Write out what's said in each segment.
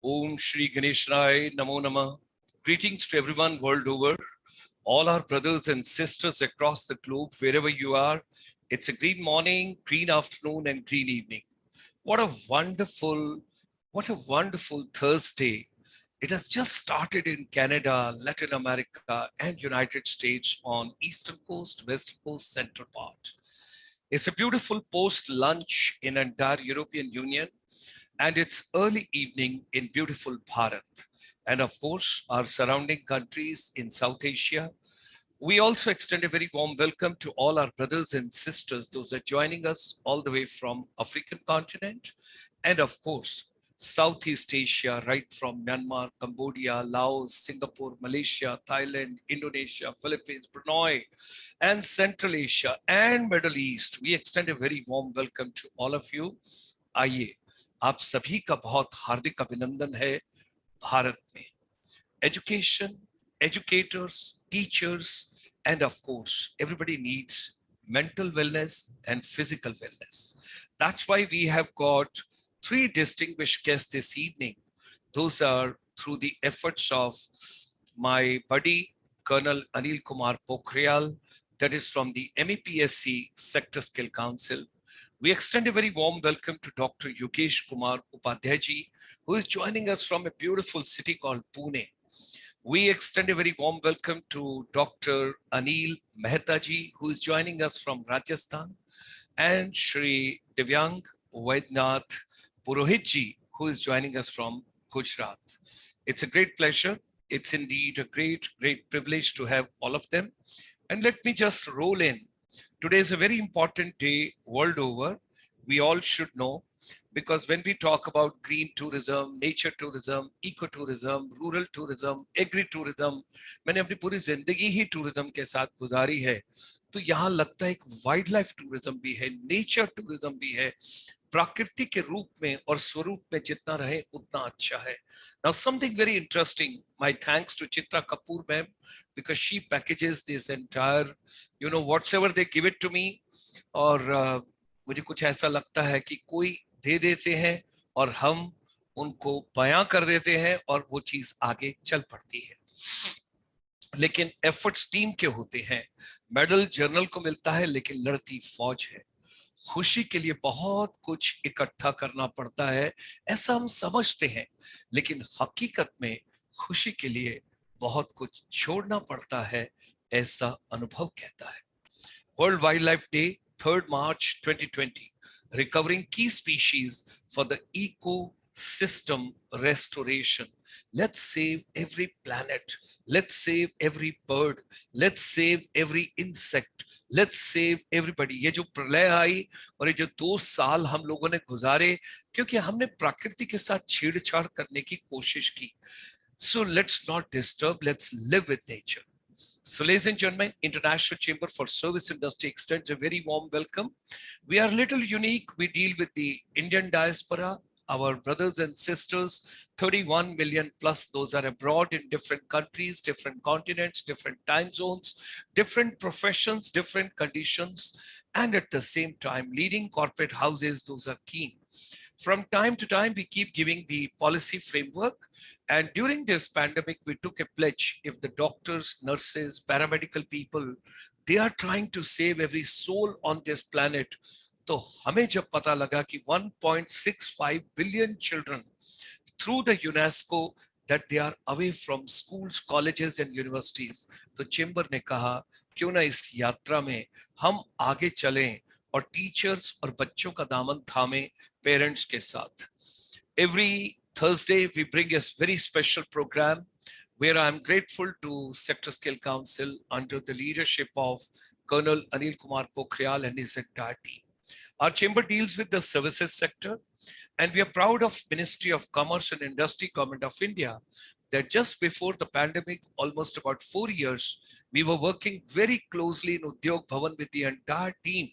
Om Shri Ganeshaya Namo Namah. Greetings to everyone world over, all our brothers and sisters across the globe, wherever you are. It's a green morning, green afternoon, and green evening. What a wonderful Thursday. It has just started in Canada, Latin America, and United States on Eastern Coast, West Coast, Central part. It's a beautiful post-lunch in entire European Union, and it's early evening in beautiful Bharat. And of course, our surrounding countries in South Asia. We also extend a very warm welcome to all our brothers and sisters, those are joining us all the way from African continent, and of course, Southeast Asia, right from Myanmar, Cambodia, Laos, Singapore, Malaysia, Thailand, Indonesia, Philippines, Brunei, and Central Asia and Middle East. We extend a very warm welcome to all of you. आइए आप सभी का बहुत हार्दिक अभिनंदन है भारत में. Education, educators, teachers, and of course, everybody needs mental wellness and physical wellness. That's why we have got three distinguished guests this evening. Those are through the efforts of my buddy, Colonel Anil Kumar Pokhriyal, that is from the MEPSC Sector Skill Council. We extend a very warm welcome to Dr. Yogesh Kumar Upadhyayji, who is joining us from a beautiful city called Pune. We extend a very warm welcome to Dr. Anil Mehtaji, who is joining us from Rajasthan, and Shri Divyang Vaidnath Purohitji, who is joining us from Gujarat. It's a great pleasure. It's indeed a great privilege to have all of them. And let me just roll in. Today is a very important day world over. We all should know, because when we talk about green tourism, nature tourism, ecotourism, rural tourism, agri-tourism, मैंने अपनी पूरी जिंदगी ही tourism के साथ गुजारी है, तो यहाँ लगता है एक वाइल्ड लाइफ टूरिज्म भी है, नेचर टूरिज्म भी है, प्रकृति के रूप में और स्वरूप में जितना रहे उतना अच्छा है. Now something very interesting, my thanks to Chitra Kapoor ma'am, because she packages this entire, whatsoever they give it to me, और मुझे कुछ ऐसा लगता है कि कोई दे देते हैं और हम उनको बयां कर देते हैं और वो चीज आगे चल पड़ती है. लेकिन एफर्ट्स टीम के होते हैं. मेडल जर्नल को मिलता है लेकिन लड़ती फौज है. खुशी के लिए बहुत कुछ इकट्ठा करना पड़ता है, ऐसा हम समझते हैं, लेकिन हकीकत में खुशी के लिए बहुत कुछ छोड़ना पड़ता है, ऐसा अनुभव कहता है. World wild life day 3rd March 2020, recovering key species for the ecosystem restoration. Let's save every planet. Let's save every bird. Let's save every insect. Let's save everybody. ये जो प्रलय आई और ये जो 2 साल हम लोगों ने गुजारे, क्योंकि हमने प्रकृति के साथ छेड़छाड़ करने की कोशिश की. So let's not disturb. Let's live with nature. So, ladies and gentlemen, International Chamber for Service Industry extends a very warm welcome. We are a little unique. We deal with the Indian diaspora, our brothers and sisters, 31 million plus. Those are abroad in different countries, different continents, different time zones, different professions, different conditions, and at the same time, leading corporate houses. Those are keen. From time to time, we keep giving the policy framework. And during this pandemic, we took a pledge. If the doctors, nurses, paramedical people, they are trying to save every soul on this planet, तो हमें जब पता लगा कि 1.65 billion children through the UNESCO that they are away from schools, colleges and universities, तो chamber ने कहा क्यों ना इस यात्रा में हम आगे चलें और टीचर्स और बच्चों का दामन थामें पेरेंट्स के साथ. Every Thursday, we bring a very special program where I'm grateful to Sector Skill Council under the leadership of Colonel Anil Kumar Pokhriyal and his entire team. Our chamber deals with the services sector, and we are proud of Ministry of Commerce and Industry, Government of India, that just before the pandemic, almost about 4 years, we were working very closely in Udyog Bhavan with the entire team.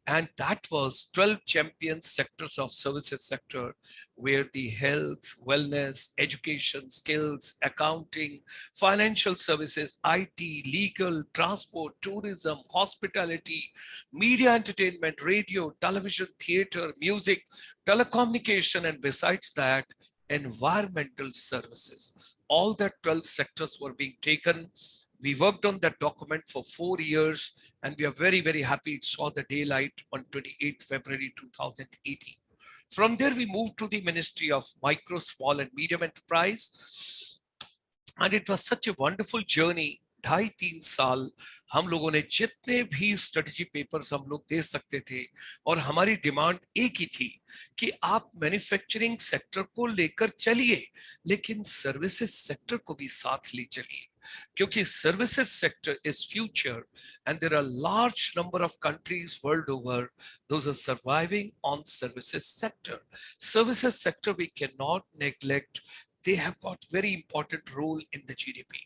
And that was 12 champion sectors of services sector, where the health, wellness, education, skills, accounting, financial services, IT, legal, transport, tourism, hospitality, media entertainment, radio, television, theater, music, telecommunication, and besides that, environmental services. All that 12 sectors were being taken. We worked on that document for 4 years, and we are very, very happy it saw the daylight on 28th February 2018. From there, we moved to the Ministry of Micro, Small and Medium Enterprise. And it was such a wonderful journey. 2.5-3 साल हम लोगों ने जितने भी strategy papers हम लोग दे सकते थे, और हमारी डिमांड एक ही थी कि आप मैन्युफैक्चरिंग सेक्टर को लेकर चलिए, लेकिन सर्विसेज सेक्टर को भी साथ ले चलिए, क्योंकि services sector is future and there are large number of countries world over those are surviving on services sector. Services sector we cannot neglect. They have got very important role in the GDP.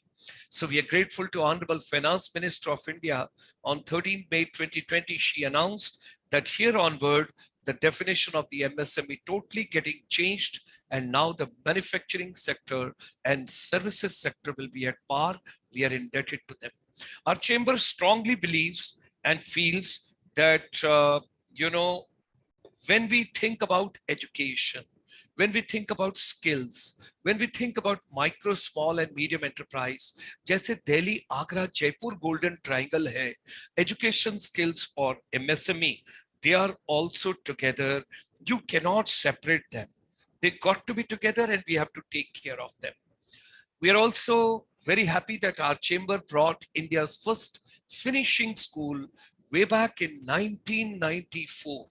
So we are grateful to Honorable Finance Minister of India. On 13 May 2020, she announced that here onward, the definition of the MSME totally getting changed, and now the manufacturing sector and services sector will be at par. We are indebted to them. Our chamber strongly believes and feels that, when we think about education, when we think about skills, when we think about micro, small and medium enterprise, जैसे Delhi, Agra, Jaipur golden triangle है, education skills or MSME, they are also together. You cannot separate them. They got to be together and we have to take care of them. We are also very happy that our chamber brought India's first finishing school way back in 1994,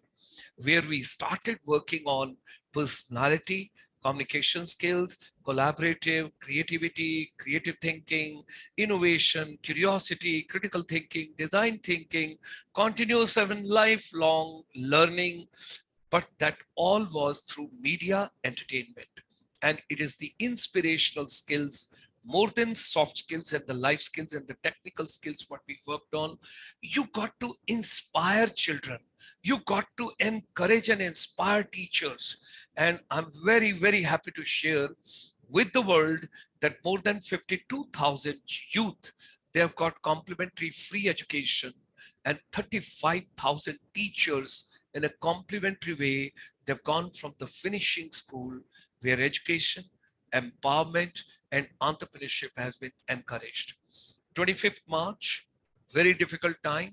where we started working on personality, communication skills, collaborative, creativity, creative thinking, innovation, curiosity, critical thinking, design thinking, continuous and lifelong learning. But that all was through media entertainment. And it is the inspirational skills, more than soft skills and the life skills and the technical skills what we worked on. You got to inspire children. You got to encourage and inspire teachers. And I'm very, very happy to share with the world that more than 52,000 youth, they have got complimentary free education, and 35,000 teachers in a complimentary way. They've gone from the finishing school where education, empowerment, and entrepreneurship has been encouraged. 25th March, very difficult time,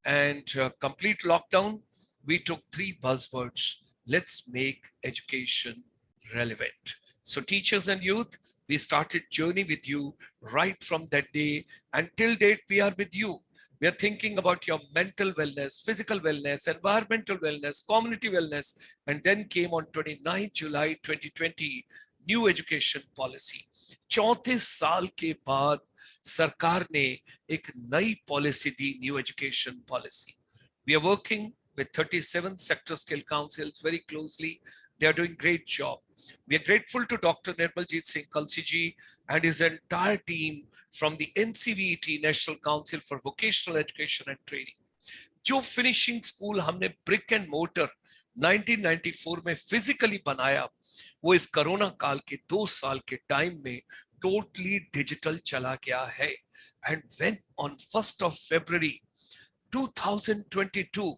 and complete lockdown. We took 3 buzzwords. Let's make education relevant. So teachers and youth, we started journey with you right from that day. Until date, we are with you. We are thinking about your mental wellness, physical wellness, environmental wellness, community wellness. And then came on 29 July 2020, new education policy. 34 साल के बाद सरकार ने एक नई policy दी, new education policy. We are working with 37 sector skill councils very closely. They are doing great job. We are grateful to Dr. Nirmaljeet Singh Kalsi ji and his entire team from the NCVET, National Council for Vocational Education and Training. जो finishing school हमने brick and motor 1994 में physically बनाया, वो इस corona काल के 2 साल के टाइम में टोटली डिजिटल चला गया है. And when on 1st of February 2022,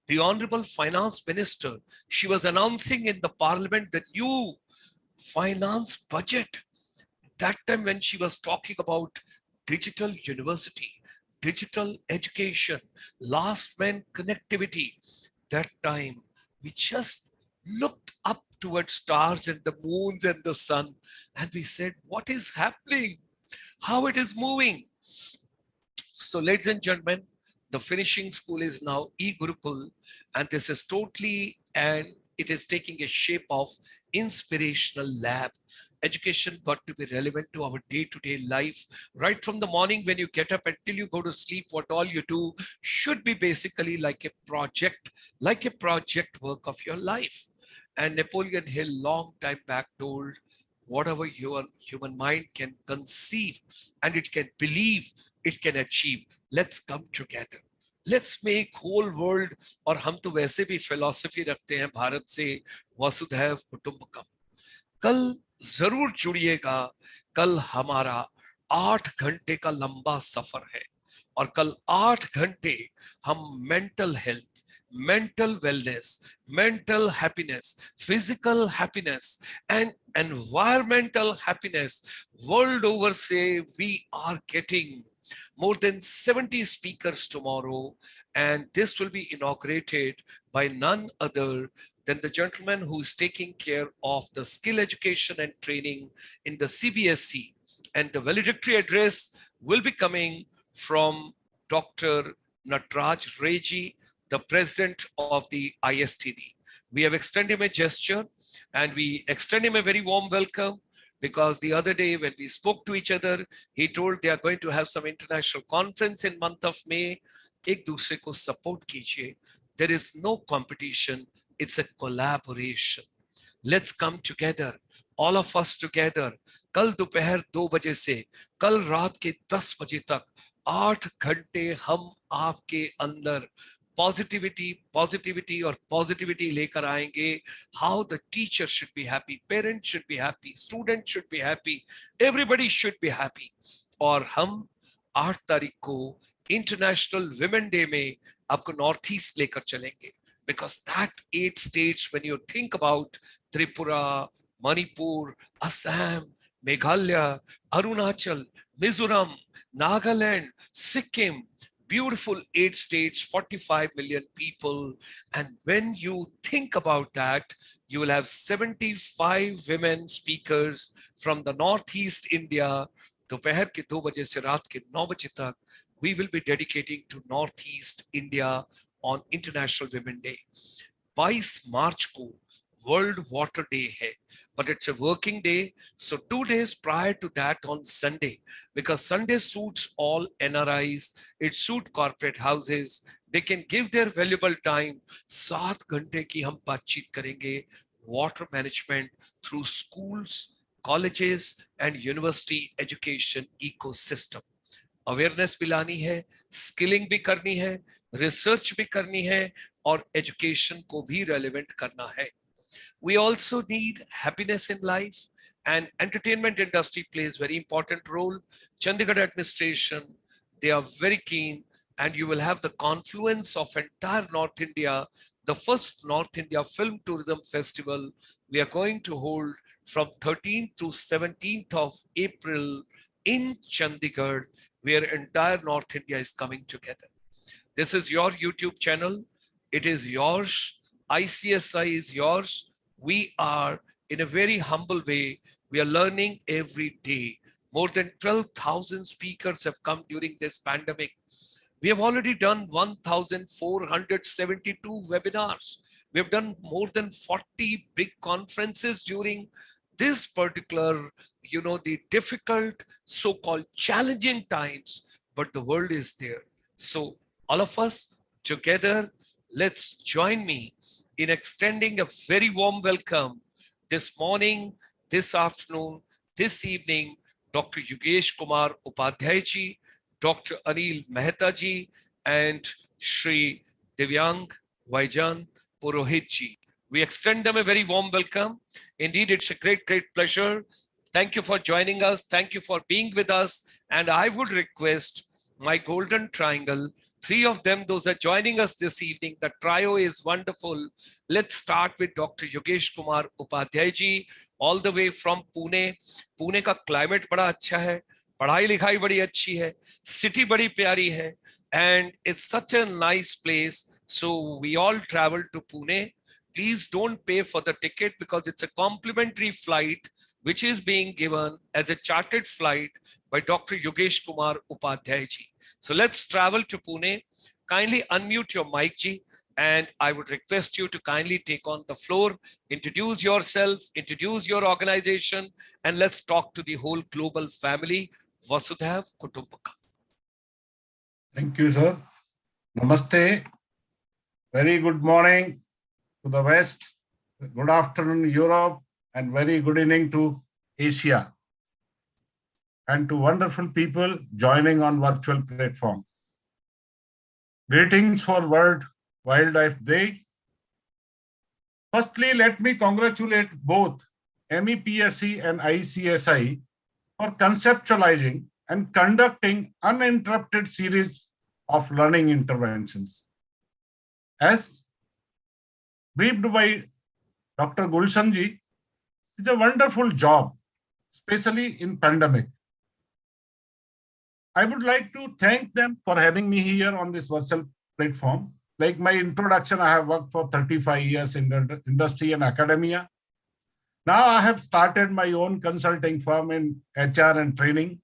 the Honorable Finance Minister, she was announcing in the Parliament the new finance budget. That time when she was talking about digital university, digital education, last man connectivity, that time we just looked up towards stars and the moons and the sun, and we said, what is happening? How it is moving? So ladies and gentlemen, the finishing school is now e-Gurukul, and this is totally, and it is taking a shape of inspirational lab. Education got to be relevant to our day-to-day life. Right from the morning when you get up until you go to sleep, what all you do should be basically like a project work of your life. And Napoleon Hill long time back told, whatever your human mind can conceive and it can believe, it can achieve. Let's come together. Let's make whole world. और हम तो वैसे भी philosophy रखते हैं भारत से, वसुधैव कुटुंबकम. कल जरूर जुड़िएगा. कल हमारा 8 घंटे का लंबा सफर है. और कल 8 घंटे हम mental health, mental wellness, mental happiness, physical happiness and environmental happiness world over say we are getting more than 70 speakers tomorrow, and this will be inaugurated by none other than the gentleman who is taking care of the skill education and training in the CBSE. And the valedictory address will be coming from Dr. Natraj Reji, the president of the ISTD. We have extended him a gesture and we extend him a very warm welcome, because the other day when we spoke to each other, he told they are going to have some international conference in month of May. एक दूसरे को support कीजिए. There is no competition. It's a collaboration. Let's come together, all of us together. कल दोपहर 2 बजे से कल रात के 10 बजे तक 8 घंटे हम आपके अंदर पॉजिटिविटी और पॉजिटिविटी लेकर आएंगे. How the teacher should be happy, parents should be happy, student should be happy, everybody should be happy. और हम 8 तारीख को इंटरनेशनल विमेन डे में आपको नॉर्थ ईस्ट लेकर चलेंगे, because that 8 states, when you think about Tripura, Manipur, Assam, Meghalaya, Arunachal, Mizoram, Nagaland, Sikkim, beautiful 8 states, 45 million people. And when you think about that, you will have 75 women speakers from the Northeast India. दोपहर के 2 बजे से रात के 9 बजे तक we will be dedicating to Northeast India on International Women Day. 22 मार्च को World Water Day है, but it's a working day. So 2 days prior to that on Sunday, because Sunday suits all NRIs, it suits corporate houses, they can give their valuable time. 7 घंटे की हम बातचीत करेंगे water management through schools, colleges and university education ecosystem. Awareness भी लानी है, skilling भी करनी है, रिसर्च भी करनी है और एजुकेशन को भी रेलेवेंट करना है. We also need happiness in life, and entertainment industry plays very important role. Chandigarh administration, they are very keen, and you will have the confluence of entire North India. The first North India Film Tourism Festival we are going to hold from 13th to 17th of April in Chandigarh, where entire North India is coming together. This is your YouTube channel. It is yours. ICSI is yours. We are in a very humble way. We are learning every day. More than 12,000 speakers have come during this pandemic. We have already done 1,472 webinars. We have done more than 40 big conferences during this particular, the difficult, so-called challenging times, but the world is there. So all of us together, let's join me in extending a very warm welcome this morning, this afternoon, this evening, Dr. Yogesh Kumar Upadhyay ji, Dr. Anil Mehta ji, and Shri Divyang Vaijan Purohit ji. We extend them a very warm welcome. Indeed, it's a great pleasure. Thank you for joining us. Thank you for being with us. And I would request my golden triangle, 3 of them, those are joining us this evening. The trio is wonderful. Let's start with Dr. Yogesh Kumar Upadhyay ji, all the way from Pune. Pune का climate बड़ा अच्छा है, पढ़ाई लिखाई बड़ी अच्छी है, city बड़ी प्यारी है, and it's such a nice place. So we all travel to Pune. Please don't pay for the ticket because it's a complimentary flight which is being given as a chartered flight by Dr. Yogesh Kumar Upadhyay ji. So let's travel to Pune. Kindly unmute your mic ji, and I would request you to kindly take on the floor, introduce yourself, introduce your organization, and let's talk to the whole global family. Vasudhaiv Kutumbakam. Thank you, sir. Namaste. Very good morning to the West. Good afternoon, Europe, and very good evening to Asia. And to wonderful people joining on virtual platforms. Greetings for World Wildlife Day. Firstly, let me congratulate both MEPSC and ICSI for conceptualizing and conducting uninterrupted series of learning interventions. As briefed by Dr. Gulshanji, it's a wonderful job, especially in pandemic. I would like to thank them for having me here on this virtual platform. Like my introduction, I have worked for 35 years in the industry and academia. Now I have started my own consulting firm in HR and training.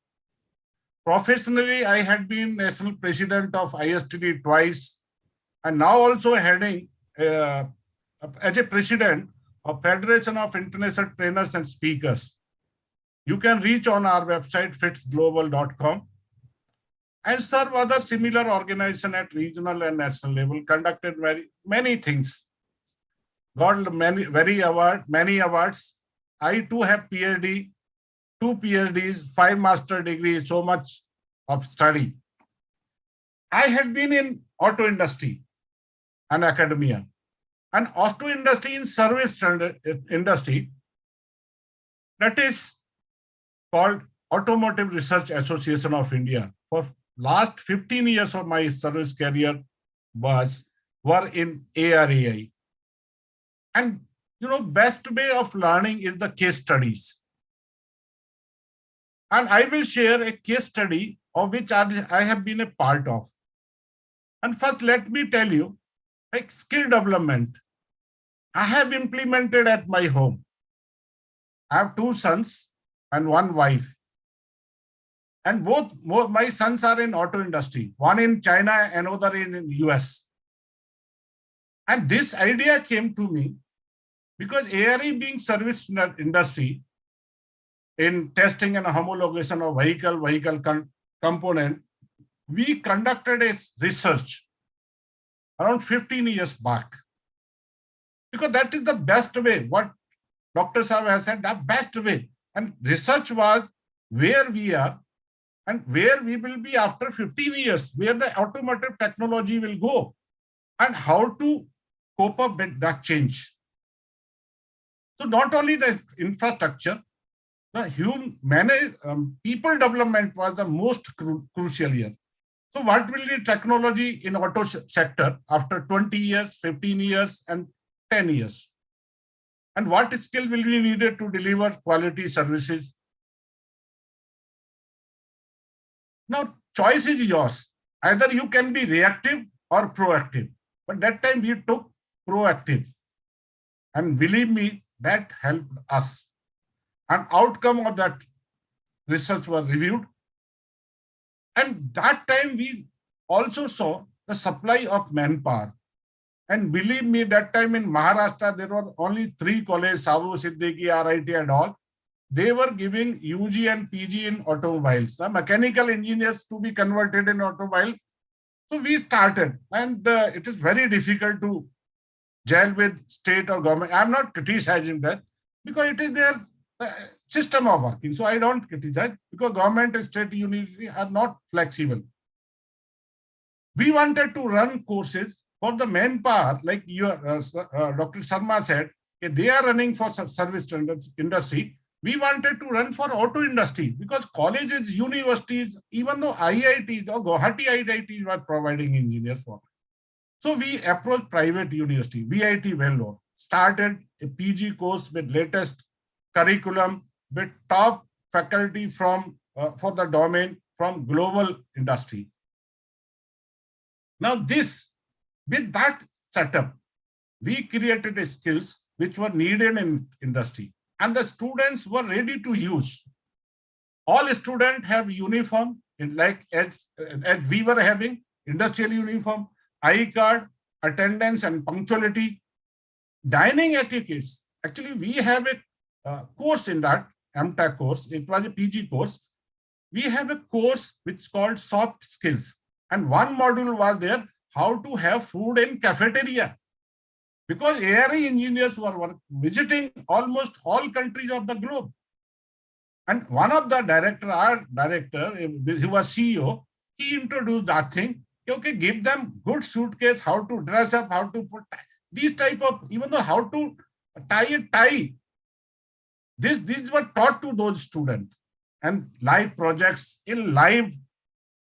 Professionally, I had been national president of ISTD twice, and now also heading as a president of Federation of International Trainers and Speakers. You can reach on our website, fitsglobal.com, and serve other similar organizations at regional and national level, conducted many things. Got many awards. I too have PhD, 2 PhDs, 5 master degrees, so much of study. I had been in auto industry and academia. And auto industry in service industry, that is called Automotive Research Association of India. For last 15 years of my service career were in ARAI. And best way of learning is the case studies. And I will share a case study of which I have been a part of. And first, let me tell you, like skill development, I have implemented at my home. I have 2 sons and 1 wife. And both my sons are in auto industry, one in China, another in US. And this idea came to me because ARE being service industry in testing and homologation of vehicle component, we conducted a research around 15 years back. Because that is the best way, what Dr. Saab has said, the best way. And research was where we are and where we will be after 15 years, where the automotive technology will go and how to cope up with that change. So not only the infrastructure, the people development was the most crucial here. So what will be technology in auto sector after 20 years, 15 years, and 10 years? And what skill will be needed to deliver quality services? Now, choice is yours. Either you can be reactive or proactive. But that time we took proactive. And believe me, that helped us. An outcome of that research was reviewed. And that time we also saw the supply of manpower. And believe me, that time in Maharashtra, there were only 3 colleges, Savu, Siddiqui, RIT and all. They were giving UG and PG in automobiles, mechanical engineers to be converted in automobile. So we started, and it is very difficult to gel with state or government. I'm not criticizing that because it is their system of working. So I don't criticize because government and state university are not flexible. We wanted to run courses for the manpower, like Dr. Sharma said, they are running for service industry. We wanted to run for auto industry because colleges, universities, even though IITs or Guwahati IIT was providing engineers for. So we approached private university, VIT Vellore, started a PG course with latest curriculum, with top faculty from for the domain from global industry. Now with that setup, we created skills which were needed in industry and the students were ready to use. All students have uniform, like as we were having industrial uniform, I-card, attendance and punctuality, dining etiquettes. Actually, we have a course in that, MTech course. It was a PG course. We have a course which is called soft skills. And one module was there, how to have food in cafeteria. Because ARE engineers were visiting almost all countries of the globe. And one of the our director, he was CEO, he introduced that thing. Okay, give them good suitcase, how to dress up, how to put these type of, even though how to tie a tie. These were taught to those students. and live projects in live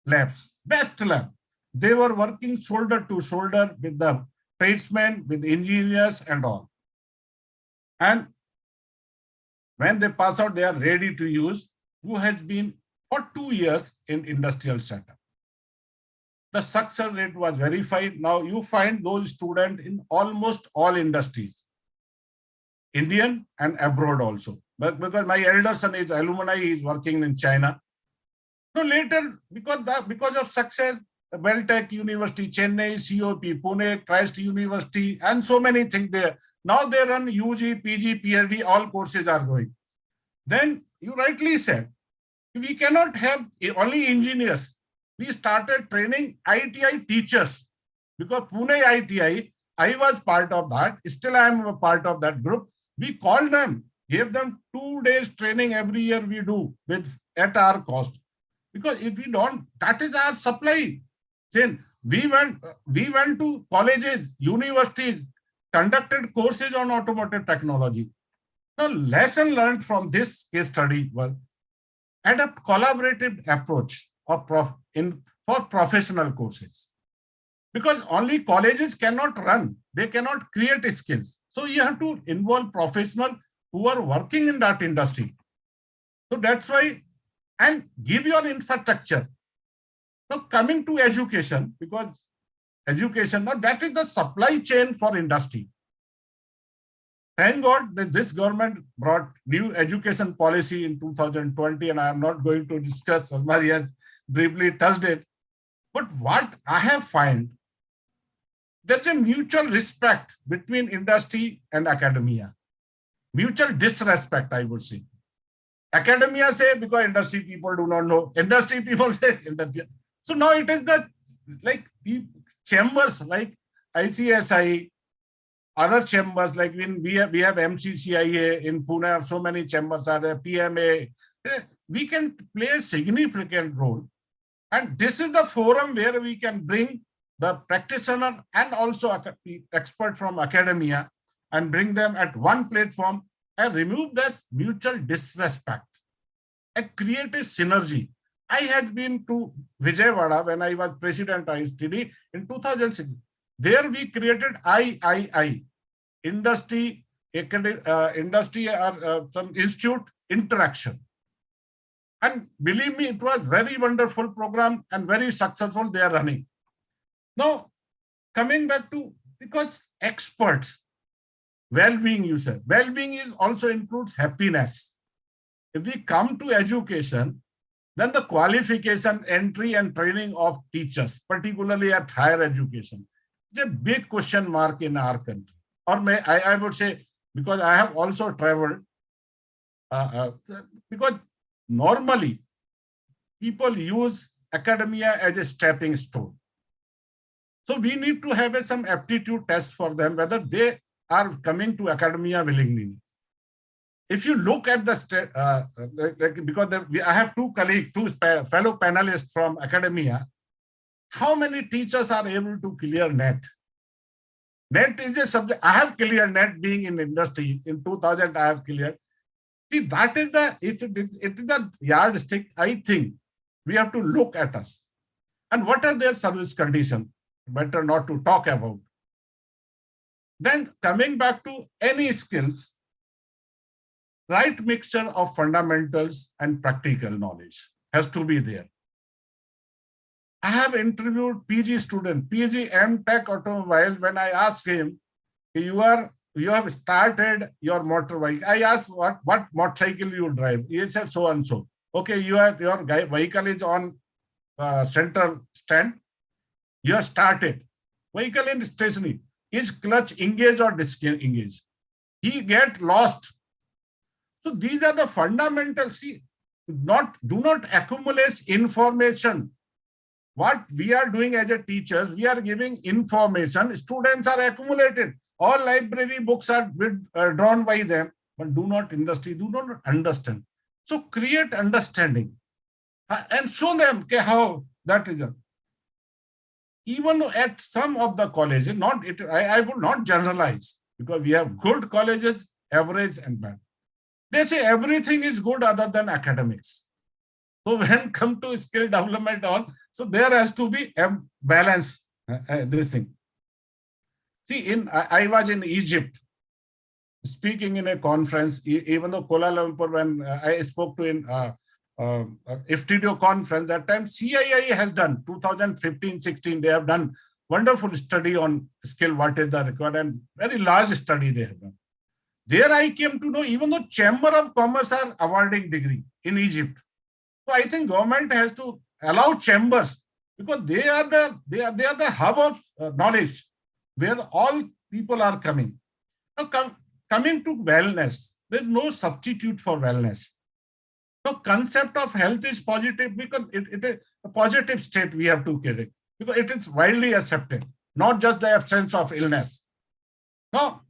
labs, best lab. They were working shoulder to shoulder with the tradesmen, with engineers and all. And when they pass out, they are ready to use, who has been for 2 years in industrial setup. The success rate was verified. Now you find those students in almost all industries, Indian and abroad also. But because my elder son is alumni, he is working in China. So later, because of success, Beltech University, Chennai, COP, Pune, Christ University, and so many things there. Now they run UG, PG, PhD, all courses are going. Then you rightly said, we cannot have only engineers. We started training Iti teachers because Pune ITI, I was part of that. Still, I am a part of that group. We called them, gave them 2 days training every year we do at our cost. Because if we don't, that is our supply chain. We went to colleges, universities, conducted courses on automotive technology. Now, lesson learned from this case study was adopt collaborative approach for professional courses. Because only colleges cannot run, they cannot create skills. So you have to involve professionals who are working in that industry. So that's why, and give your infrastructure. Now coming to education, because education, now that is the supply chain for industry. Thank God that this government brought new education policy in 2020, and I am not going to discuss, Asmari has briefly touched it. But what I have found, there's a mutual respect between industry and academia. Mutual disrespect, I would say. Academia say because industry people do not know. Industry people say industry. So now it is the chambers like ICSI, other chambers like we have MCCIA in Pune, so many chambers are there, PMA. We can play a significant role. And this is the forum where we can bring the practitioner and also expert from academia and bring them at one platform and remove this mutual disrespect and create a synergy. I had been to Vijayawada when I was president of ISTD in 2006. There we created III, industry or some institute interaction. And believe me, it was very wonderful program and very successful they are running. Now, coming back to, because experts, well-being, you said, well-being is also includes happiness. If we come to education, then the qualification, entry and training of teachers, particularly at higher education, is a big question mark in our country. Or I would say, because I have also traveled, because normally people use academia as a stepping stone. So we need to have some aptitude test for them, whether they are coming to academia willingly. If you look at the because I have two colleagues, two fellow panelists from academia, how many teachers are able to clear NET? NET is a subject. I have cleared NET being in industry. In 2000, I have cleared. See, that is it is a yardstick. I think we have to look at us. And what are their service conditions? Better not to talk about. Then coming back to any skills, right mixture of fundamentals and practical knowledge has to be there. I have interviewed PG student, PG M.Tech automobile. When I asked him, you have started your motorbike. I asked what motorcycle you drive. He said so and so. Okay, your vehicle is on central stand. You have started. Vehicle in stationary. Is clutch engaged or disengaged? He get lost. So these are the fundamentals. See, do not accumulate information. What we are doing as a teachers, we are giving information. Students are accumulated. All library books are drawn by them, but do not understand. So create understanding and show them how that is. Even at some of the colleges, I would not generalize because we have good colleges, average and bad. They say everything is good other than academics. So when come to skill development on, so there has to be a balance, this thing. See, I was in Egypt speaking in a conference, even though Kuala Lumpur, when I spoke to in FTDO conference, that time CII has done 2015-16, they have done wonderful study on skill, what is the required, and very large study they have done. There I came to know, even though Chamber of Commerce are awarding degree in Egypt. So I think government has to allow chambers, because they are the hub of knowledge where all people are coming. Now coming to wellness, there is no substitute for wellness. No concept of health is positive because it is a positive state we have to carry, because it is widely accepted, not just the absence of illness. Now,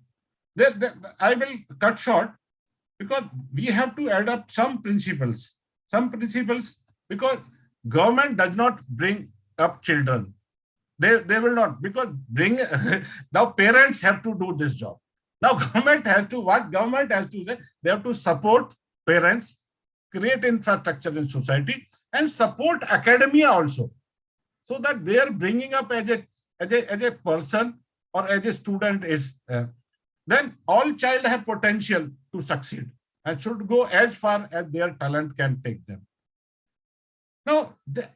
I will cut short because we have to adopt some principles, because government does not bring up children. They will not, because now parents have to do this job. Now government has to say, they have to support parents, create infrastructure in society, and support academia also, so that they are bringing up as a person or as a student is, then all child have potential to succeed and should go as far as their talent can take them. Now,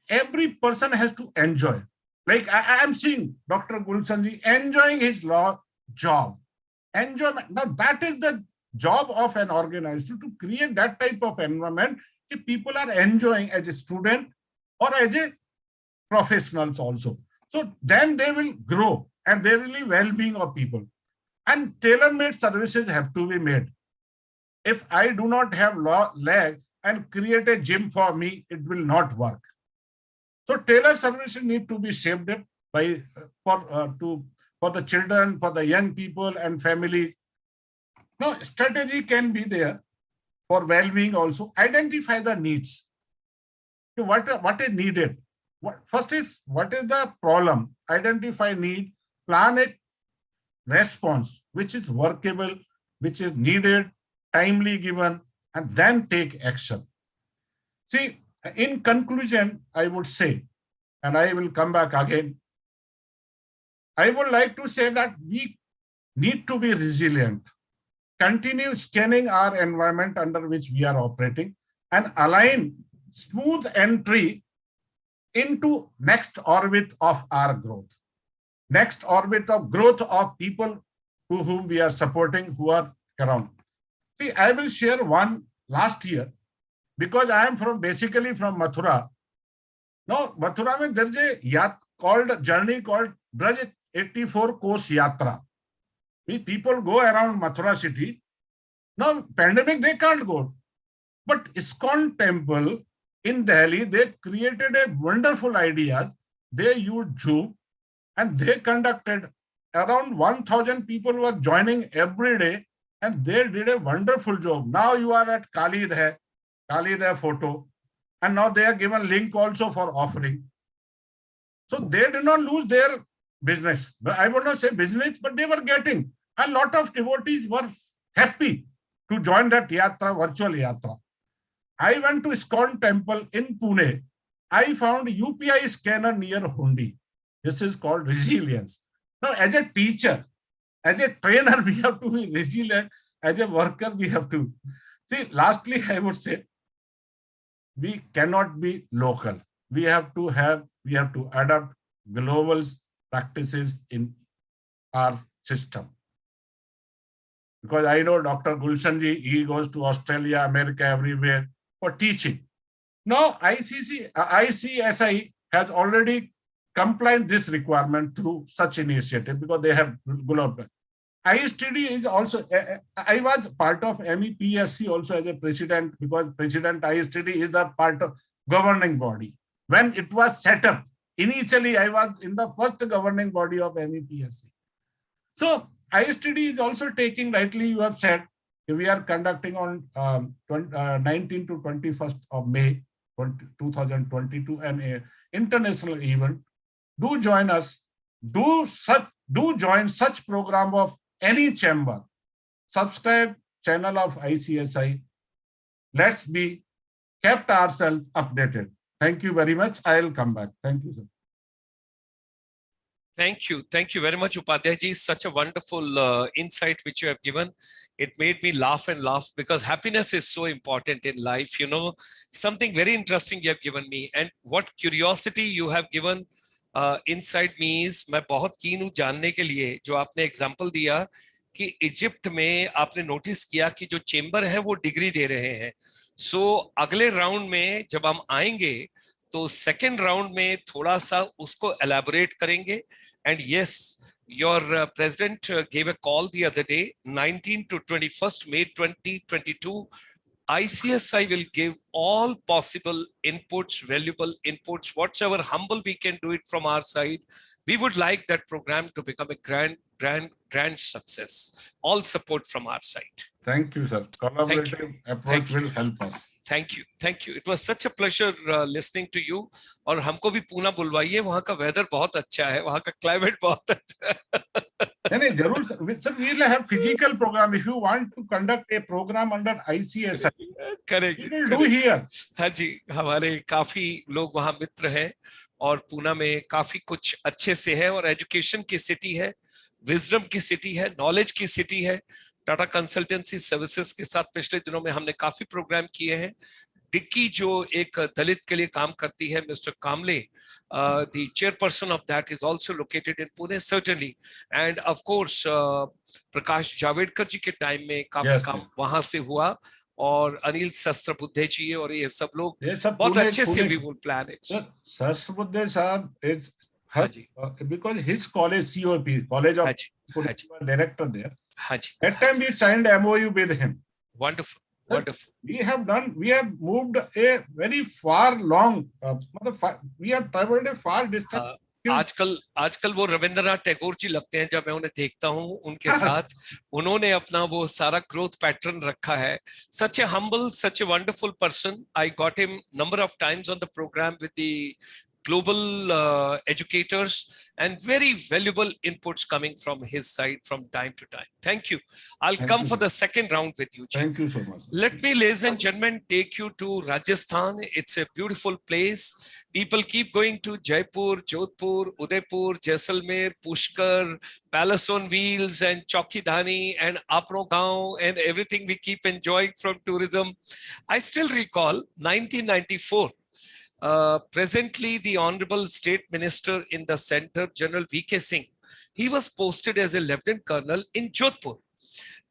every person has to enjoy. Like I am seeing Dr. Gulshanji enjoying his law job. Enjoyment. Now that is the job of an organization, to create that type of environment if people are enjoying as a student or as a professionals also. So then they will grow and they will be well-being of people. And tailor-made services have to be made. If I do not have leg and create a gym for me, it will not work. So tailor services need to be shaped by for the children, for the young people and families. Now, strategy can be there for well-being also. Identify the needs. What is needed? First is, what is the problem? Identify need, plan a response, which is workable, which is needed, timely given, and then take action. See, in conclusion, I would say, and I will come back again, I would like to say that we need to be resilient, continue scanning our environment under which we are operating, and align smooth entry into next orbit of our growth. Next orbit of growth of people whom we are supporting, who are around. See, I will share one last year, because I am basically from Mathura. Now, Mathura, there is a journey called Braj 84 Kos Yatra. People go around Mathura city. Now, pandemic, they can't go. But ISKCON temple in Delhi, they created a wonderful idea. They used Zoom and they conducted around 1,000 people were joining every day, and they did a wonderful job. Now you are at Kali photo, and now they are given link also for offering. So they did not lose their business. But I would not say business, but they were getting. A lot of devotees were happy to join that yatra, virtual yatra. I went to ISKCON temple in Pune. I found UPI scanner near Hundi. This is called resilience. Now, as a teacher, as a trainer, we have to be resilient. As a worker, we have to. See, lastly, I would say, we cannot be local. We have to adapt global practices in our system. Because I know Dr. Gulshanji, he goes to Australia, America, everywhere for teaching. Now, ICSI has already complied this requirement through such initiative, because they have global. ISTD is also, I was part of MEPSC also as a president, because President ISTD is the part of governing body. When it was set up, initially I was in the first governing body of MEPSC. So ISTD is also taking, rightly you have said, we are conducting on 19 to 21st of May 2022 an international event. Do join us. Do join such program of any chamber. Subscribe channel of ICSI. Let's be kept ourselves updated. Thank you very much. I'll come back. Thank you, sir. Thank you. Thank you very much, Upadhyay ji. Such a wonderful insight which you have given. It made me laugh and laugh because happiness is so important in life. You know, something very interesting you have given me, and what curiosity you have given inside me is मैं बहुत keen हूँ जानने के लिए जो आपने example दिया कि इजिप्ट में आपने नोटिस किया कि जो चेंबर है वो डिग्री दे रहे हैं. सो अगले राउंड में जब हम आएंगे तो सेकेंड राउंड में थोड़ा सा उसको एलैबोरेट करेंगे. And yes, your president gave a call the other day, 19 to 21st May 2022. ICSI will give all possible inputs, valuable inputs, whatever humble we can do it from our side. We would like that program to become a grand success. All support from our side. Thank you, sir. Collaborative approach will help us. Thank you. Thank you. It was such a pleasure listening to you. और हमको भी पूना बुलवाइए, वहाँ का weather बहुत अच्छा है, वहाँ का क्लाइमेट बहुत अच्छा है. नहीं जरूर sir, we will have physical program. If you want to conduct a program under ICSI, करेंगे. we will do here. हाँ जी, हमारे काफी लोग वहाँ मित्र हैं और पूना में काफी कुछ अच्छे से है और एजुकेशन की सिटी है, विजडम की सिटी है, नॉलेज की सिटी है. टाटा कंसल्टेंसी सर्विसेज के साथ पिछले दिनों में हमने काफी प्रोग्राम किए हैं. डिक्की जो एक दलित के लिए काम करती है, mister Kamle, the chairperson of that is also located in Pune, certainly. And of course, Prakash Javadekar जी के टाइम में काफी काम वहां से हुआ और अनिल सहस्त्रबुद्धे जी और ये सब लोग बहुत अच्छे से we will plan it. Sahasrabuddhe साहब is because his college, COP, College of Director there. That time we signed MOU with him. Wonderful. Wonderful. We have moved a very far long, we have traveled a far distance. आजकल वो रविंद्रनाथ टैगोर जी लगते हैं जब मैं उन्हें देखता हूँ उनके साथ. उन्होंने अपना वो सारा ग्रोथ पैटर्न रखा है. Such a humble, such a wonderful person. I got him number of times on the program with the global educators and very valuable inputs coming from his side from time to time. Thank you. I'll come for the second round with you. Thank you so much. Let me, ladies and gentlemen, take you to Rajasthan. It's a beautiful place. People keep going to Jaipur, Jodhpur, Udaipur, Jaisalmer, Pushkar, Palace on Wheels and Chaukidhani and Apno Gaon and everything we keep enjoying from tourism. I still recall 1994. Presently, the Honorable State Minister in the center, General V.K. Singh, he was posted as a Lieutenant Colonel in Jodhpur.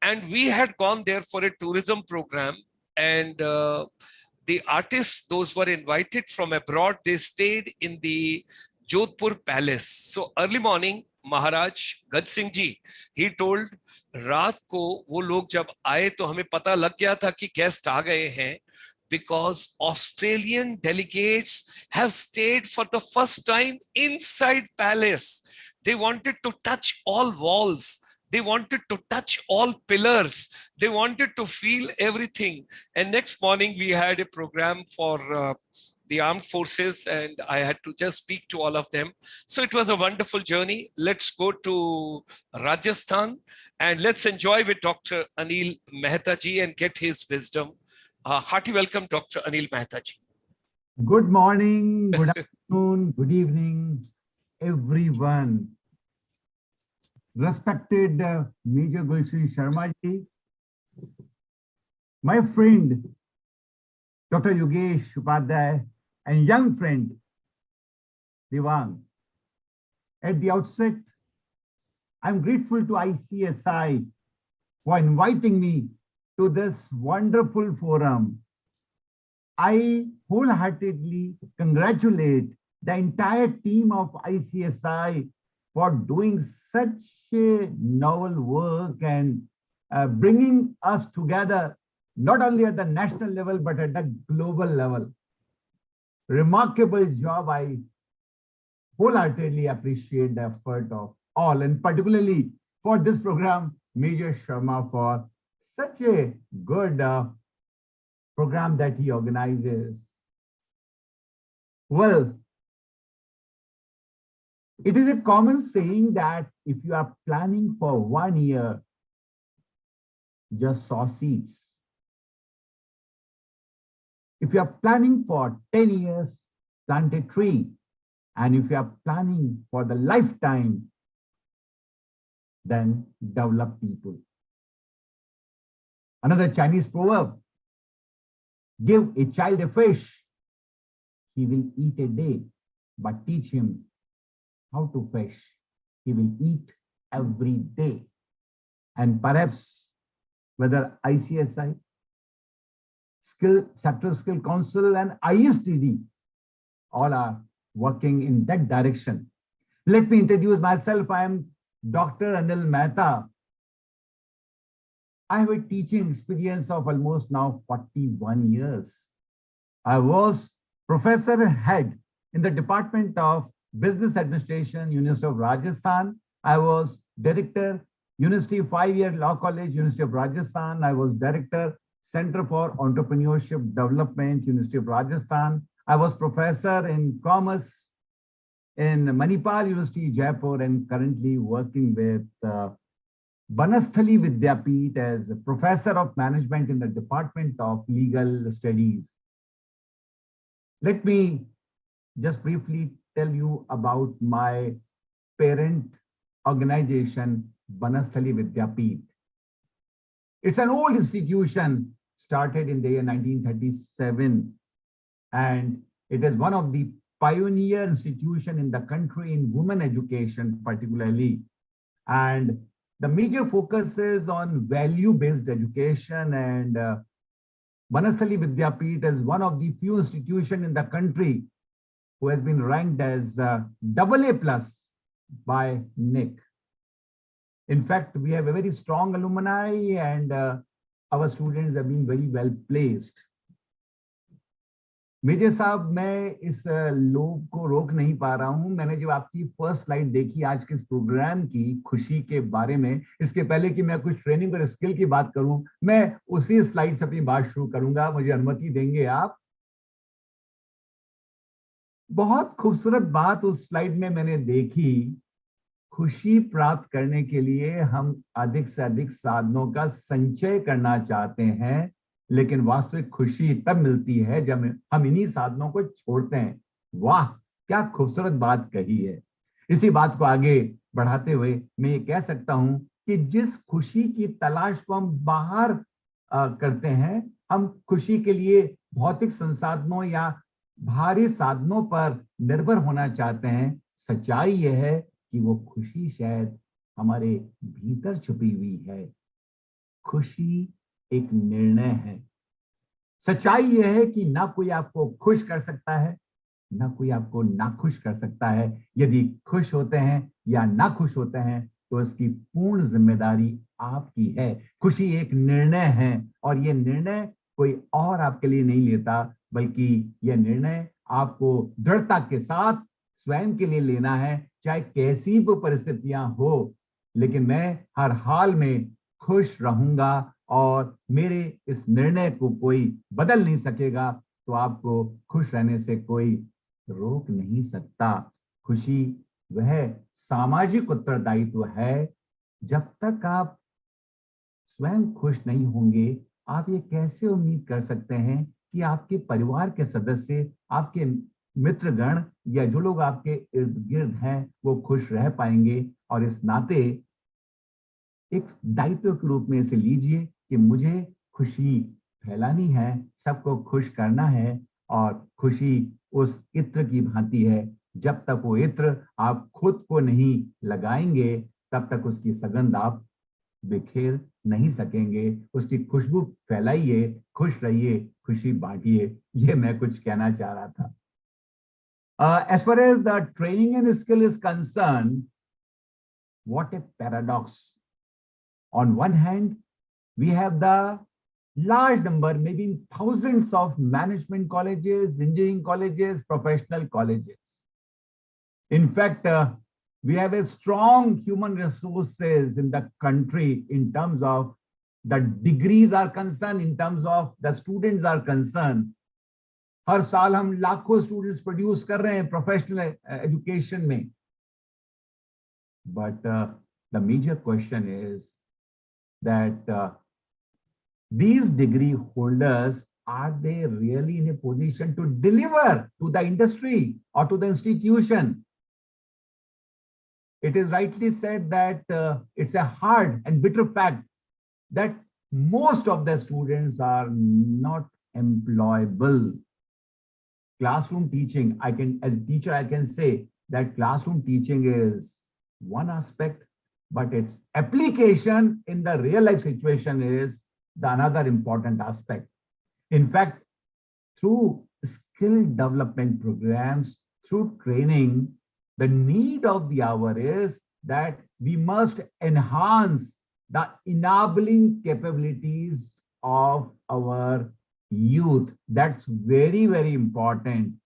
And we had gone there for a tourism program. And the artists, those were invited from abroad, they stayed in the Jodhpur Palace. So early morning, Maharaj Gaj Singh ji, he told, रात को वो लोग जब आए तो हमें पता लग गया था कि गेस्ट आ गए हैं, because Australian delegates have stayed for the first time inside palace. They wanted to touch all walls. They wanted to touch all pillars. They wanted to feel everything. And next morning we had a program for the armed forces and I had to just speak to all of them. So it was a wonderful journey. Let's go to Rajasthan and let's enjoy with Dr. Anil Mehta ji and get his wisdom. Hearty welcome, Dr. Anil Mahathaji. Good morning, good afternoon, good evening, everyone. Respected Major Gulshan Sharma ji, my friend, Dr. Yogesh Upadhyay, and young friend, Devang. At the outset, I'm grateful to ICSI for inviting me to this wonderful forum. I wholeheartedly congratulate the entire team of ICSI for doing such a novel work and bringing us together, not only at the national level, but at the global level. Remarkable job. I wholeheartedly appreciate the effort of all, and particularly for this program, Major Sharma, for such a good program that he organizes. Well, it is a common saying that if you are planning for 1 year, just sow seeds. If you are planning for 10 years, plant a tree. And if you are planning for the lifetime, then develop people. Another Chinese proverb, give a child a fish, he will eat a day, but teach him how to fish, he will eat every day. And perhaps whether ICSI, Sector Skill Council and ISTD all are working in that direction. Let me introduce myself. I am Dr. Anil Mehta. I have a teaching experience of almost now 41 years. I was professor head in the Department of Business Administration, University of Rajasthan. I was director, University 5-year Law College, University of Rajasthan. I was director, Center for Entrepreneurship Development, University of Rajasthan. I was professor in commerce in Manipal University, Jaipur, and currently working with Banasthali Vidyapeeth as a professor of management in the Department of Legal Studies. Let me just briefly tell you about my parent organization, Banasthali Vidyapeeth. It's an old institution started in the year 1937, and it is one of the pioneer institution in the country in women education particularly. And the major focus is on value-based education, and Banasthali Vidyapeeth is one of the few institutions in the country who has been ranked as AA+ by NIC. In fact, we have a very strong alumni, and our students have been very well placed. Major साहब, मैं इस लोग को रोक नहीं पा रहा हूं। मैंने जब आपकी फर्स्ट स्लाइड देखी आज के इस प्रोग्राम की खुशी के बारे में, इसके पहले कि मैं कुछ ट्रेनिंग और स्किल की बात करूं, मैं उसी स्लाइड से अपनी बात शुरू करूंगा। मुझे अनुमति देंगे आप? बहुत खूबसूरत बात उस स्लाइड में मैंने देखी। खुशी प्राप्त करने के लिए हम अधिक से अधिक साधनों का संचय करना चाहते हैं, लेकिन वास्तविक खुशी तब मिलती है जब हम इन्हीं साधनों को छोड़ते हैं। वाह, क्या खूबसूरत बात कही है। इसी बात को आगे बढ़ाते हुए मैं ये कह सकता हूं कि जिस खुशी की तलाश को हम बाहर करते हैं, हम खुशी के लिए भौतिक संसाधनों या भारी साधनों पर निर्भर होना चाहते हैं। सच्चाई यह है कि वो खुशी शायद हमारे भीतर छुपी हुई है। खुशी एक निर्णय है। सच्चाई यह है कि ना कोई आपको खुश कर सकता है, ना कोई आपको नाखुश कर सकता है। यदि खुश होते हैं या नाखुश होते हैं तो इसकी पूर्ण जिम्मेदारी आपकी है। खुशी एक निर्णय है, और यह निर्णय कोई और आपके लिए नहीं लेता, बल्कि यह निर्णय आपको दृढ़ता के साथ स्वयं के लिए लेना है, चाहे कैसी भी परिस्थितियां हो। लेकिन मैं हर हाल में खुश रहूंगा, और मेरे इस निर्णय को कोई बदल नहीं सकेगा, तो आपको खुश रहने से कोई रोक नहीं सकता। खुशी वह सामाजिक उत्तरदायित्व है। जब तक आप स्वयं खुश नहीं होंगे, आप ये कैसे उम्मीद कर सकते हैं कि आपके परिवार के सदस्य, आपके मित्रगण या जो लोग आपके इर्द गिर्द हैं वो खुश रह पाएंगे। और इस नाते एक दायित्व के रूप में इसे लीजिए कि मुझे खुशी फैलानी है, सबको खुश करना है। और खुशी उस इत्र की भांति है, जब तक वो इत्र आप खुद को नहीं लगाएंगे तब तक उसकी सुगंध आप बिखेर नहीं सकेंगे। उसकी खुशबू फैलाइए, खुश रहिए, खुशी बांटिए। ये मैं कुछ कहना चाह रहा था। As far as the training and skill is concerned, what a paradox. On one hand, we have the large number, maybe thousands of management colleges, engineering colleges, professional colleges. In fact, we have a strong human resources in the country in terms of the degrees are concerned, in terms of the students are concerned. हर साल हम लाखों students produce कर रहे हैं professional education में। But the major question is that these degree holders are they really in a position to deliver to the industry or to the institution? It is rightly said that it's a hard and bitter fact that most of the students are not employable. Classroom teaching, as a teacher, I can say that classroom teaching is one aspect, but its application in the real life situation is the another important aspect. In fact, through skill development programs, through training, the need of the hour is that we must enhance the enabling capabilities of our youth. That's very, very important.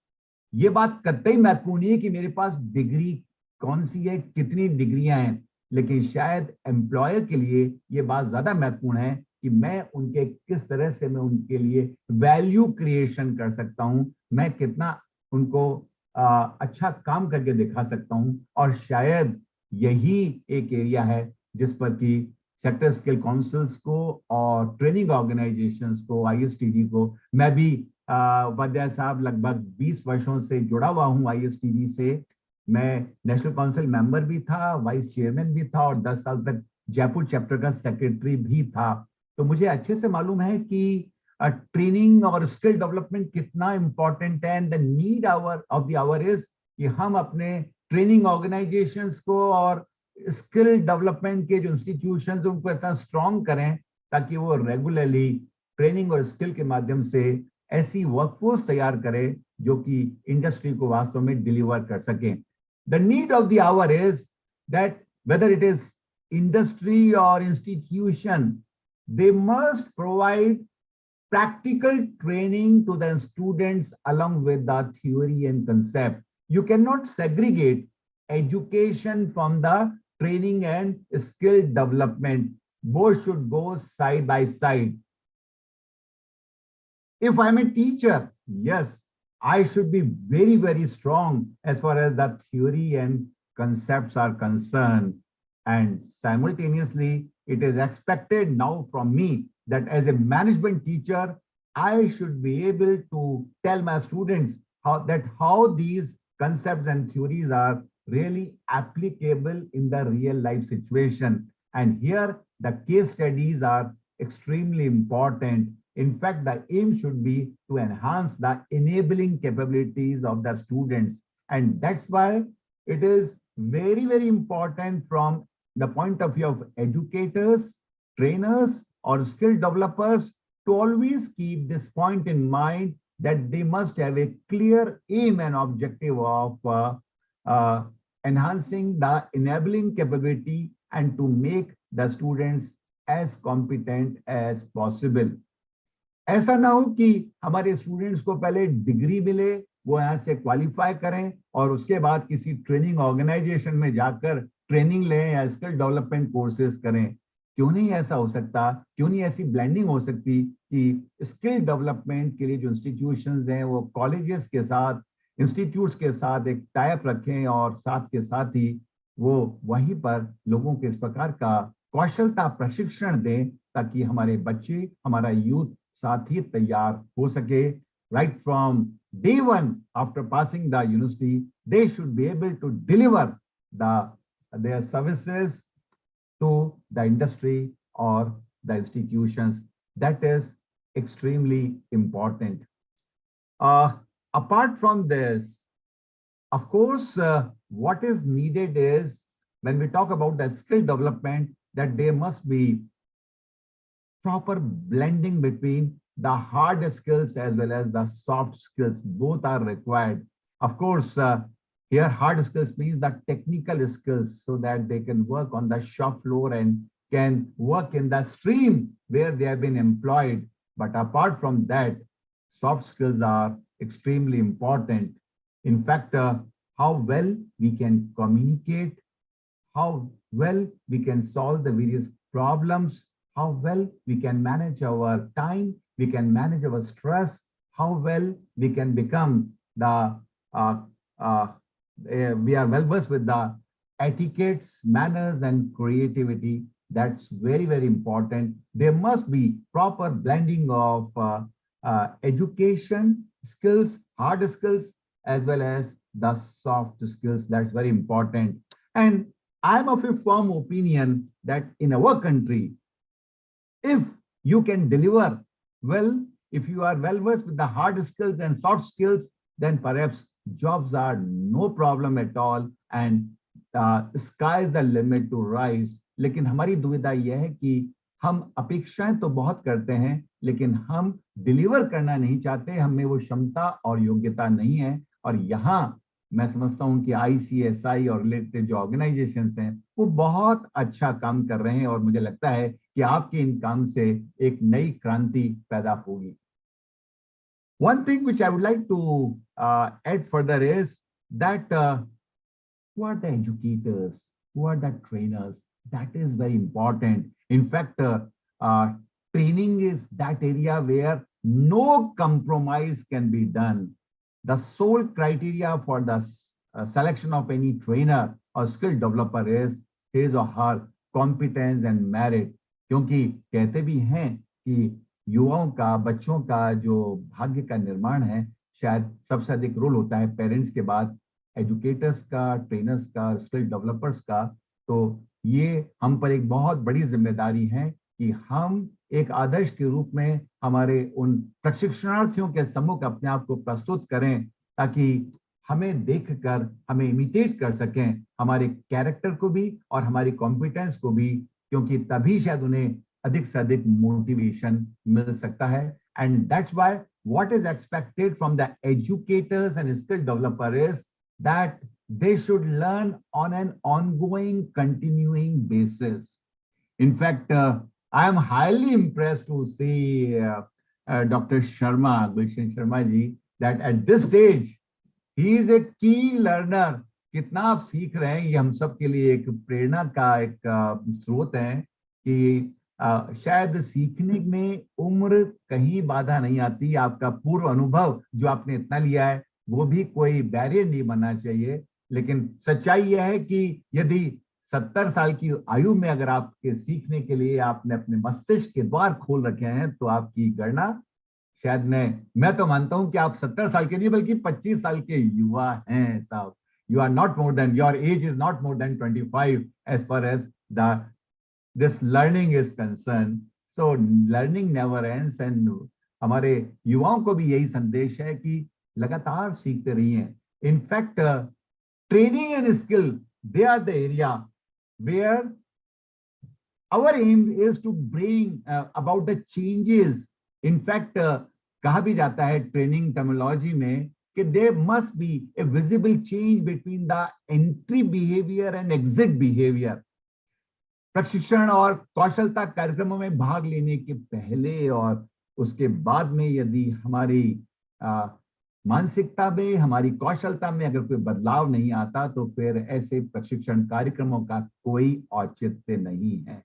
ये बात कतई महत्वपूर्ण नहीं है कि मेरे पास degree कौन सी है, कितनी डिग्रियां हैं, लेकिन शायद एम्प्लॉयर के लिए ये बात ज्यादा महत्वपूर्ण है कि मैं उनके किस तरह से मैं उनके लिए वैल्यू क्रिएशन कर सकता हूं, मैं कितना उनको अच्छा काम करके दिखा सकता हूं। और शायद यही एक एरिया है जिस पर कि सेक्टर स्किल काउंसिल्स को और ट्रेनिंग ऑर्गेनाइजेशंस को, आईएसटीडी को, मैं भी उपाध्याय साहब लगभग 20 वर्षों से जुड़ा हुआ हूं आईएसटीडी से। मैं नेशनल काउंसिल मेंबर भी था, वाइस चेयरमैन भी था और 10 साल तक जयपुर चैप्टर का सेक्रेटरी भी था। तो मुझे अच्छे से मालूम है कि ट्रेनिंग और स्किल डेवलपमेंट कितना इंपॉर्टेंट है। And the need of the our is कि हम अपने ट्रेनिंग ऑर्गेनाइजेशंस को और स्किल डेवलपमेंट के जो इंस्टीट्यूशंस उनको इतना स्ट्रॉन्ग करें ताकि वो रेगुलरली ट्रेनिंग और स्किल के माध्यम से ऐसी वर्कफोर्स तैयार करे जो कि इंडस्ट्री को वास्तव में डिलीवर कर सके। The need of the our is that whether it is industry और institution, they must provide practical training to the students along with the theory and concept. You cannot segregate education from the training and skill development. Both should go side by side. If I'm a teacher, yes, I should be very, very strong as far as the theory and concepts are concerned. And simultaneously, it is expected now from me that as a management teacher, I should be able to tell my students how these concepts and theories are really applicable in the real life situation. And here the case studies are extremely important. In fact, the aim should be to enhance the enabling capabilities of the students. And that's why it is very, very important from the point of view of educators, trainers, or skill developers to always keep this point in mind that they must have a clear aim and objective of enhancing the enabling capability and to make the students as competent as possible. ऐसा ना हो कि हमारे students को पहले degree मिले, वो यहाँ से क्वालिफाई करें और उसके बाद किसी ट्रेनिंग ऑर्गेनाइजेशन में जाकर ट्रेनिंग लें या स्किल डेवलपमेंट कोर्सेज करें। क्यों नहीं ऐसा हो सकता? क्यों नहीं ऐसी ब्लेंडिंग हो सकती कि स्किल डेवलपमेंट के लिए जो इंस्टीट्यूशंस हैं वो कॉलेजेस के साथ, इंस्टीट्यूट्स के साथ एक टाइप रखें और साथ के साथ ही वो वहीं पर लोगों के इस प्रकार का कौशलता प्रशिक्षण दें ताकि हमारे बच्चे, हमारा यूथ साथ ही तैयार हो सके। Right from day one after passing the university, they should be able to deliver their services to the industry or the institutions. That is extremely important. Apart from this, of course, what is needed is when we talk about the skill development, that there must be proper blending between the hard skills as well as the soft skills. Both are required. Of course, here hard skills means the technical skills so that they can work on the shop floor and can work in the stream where they have been employed. But apart from that, soft skills are extremely important. In fact, how well we can communicate, how well we can solve the various problems, how well we can manage our time, we can manage our stress, how well we can become we are well versed with the etiquettes, manners, and creativity. That's very, very important. There must be proper blending of education skills, hard skills, as well as the soft skills. That's very important. And I'm of a firm opinion that in our country, if you can deliver well, if you are well versed with the hard skills and soft skills, then perhaps jobs are no problem at all, and sky is the limit to rise. लेकिन हमारी दुविधा यह है कि हम अपेक्षाएं तो बहुत करते हैं, लेकिन हम डिलीवर करना नहीं चाहते, हमें वो क्षमता और योग्यता नहीं है। और यहाँ मैं समझता हूं कि ICSI और रिलेटेड जो ऑर्गेनाइजेशंस हैं वो बहुत अच्छा काम कर रहे हैं, और मुझे लगता है कि आपके इन काम से एक नई क्रांति पैदा होगी। One thing which I would like to add further is that who are the educators, who are the trainers? That is very important. In fact, training is that area where no compromise can be done. The sole criteria for the selection of any trainer or skill developer is his or her competence and merit. क्योंकि कहते भी हैं कि युवाओं का, बच्चों का जो भाग्य का निर्माण है, शायद सबसे अधिक रोल होता है पेरेंट्स के बाद एजुकेटर्स का, ट्रेनर्स का, स्किल डेवलपर्स का। तो ये हम पर एक बहुत बड़ी जिम्मेदारी है कि हम एक आदर्श के रूप में हमारे उन प्रशिक्षणार्थियों के सम्मुख अपने आप को प्रस्तुत करें, ताकि हमें देखकर हमें इमिटेट कर सकें, हमारे कैरेक्टर को भी और हमारी कॉम्पिटेंस को भी, क्योंकि तभी शायद उन्हें अधिक से अधिक मोटिवेशन मिल सकता है। And that's why what is expected from the educators and skill developer is that they should learn on an ongoing, continuing basis. In fact, I am highly impressed to see Dr. Sharma, Gulshan Sharma ji, that at this stage, he is a keen learner. कितना आप सीख रहे हैं, ये हम सब के लिए एक प्रेरणा का एक स्रोत है कि शायद सीखने में उम्र कहीं बाधा नहीं आती। आपका पूर्व अनुभव जो आपने इतना लिया है वो भी कोई बैरियर नहीं बनना चाहिए। लेकिन सच्चाई यह है कि यदि 70 साल की आयु में अगर आपके सीखने के लिए आपने अपने मस्तिष्क के द्वार खोल रखे हैं, तो आपकी गणना शायद मैं तो मानता हूं कि आप 70 साल के नहीं बल्कि 25 साल के युवा हैं साहब। You are not more than, your age is not more than 25 as far as this learning is concerned. So learning never ends, and हमारे युवाओं को भी यही संदेश है कि लगातार सीखते रहिए। In fact, training and skill, they are the area where our aim is to bring about the changes. In fact, कहा भी जाता है ट्रेनिंग टर्मिनोलॉजी में कि there must be a visible change between the entry behavior and exit behavior. प्रशिक्षण और कौशलता कार्यक्रमों में भाग लेने के पहले और उसके बाद में यदि हमारी मानसिकता में, हमारी कौशलता में अगर कोई बदलाव नहीं आता, तो फिर ऐसे प्रशिक्षण कार्यक्रमों का कोई औचित्य नहीं है।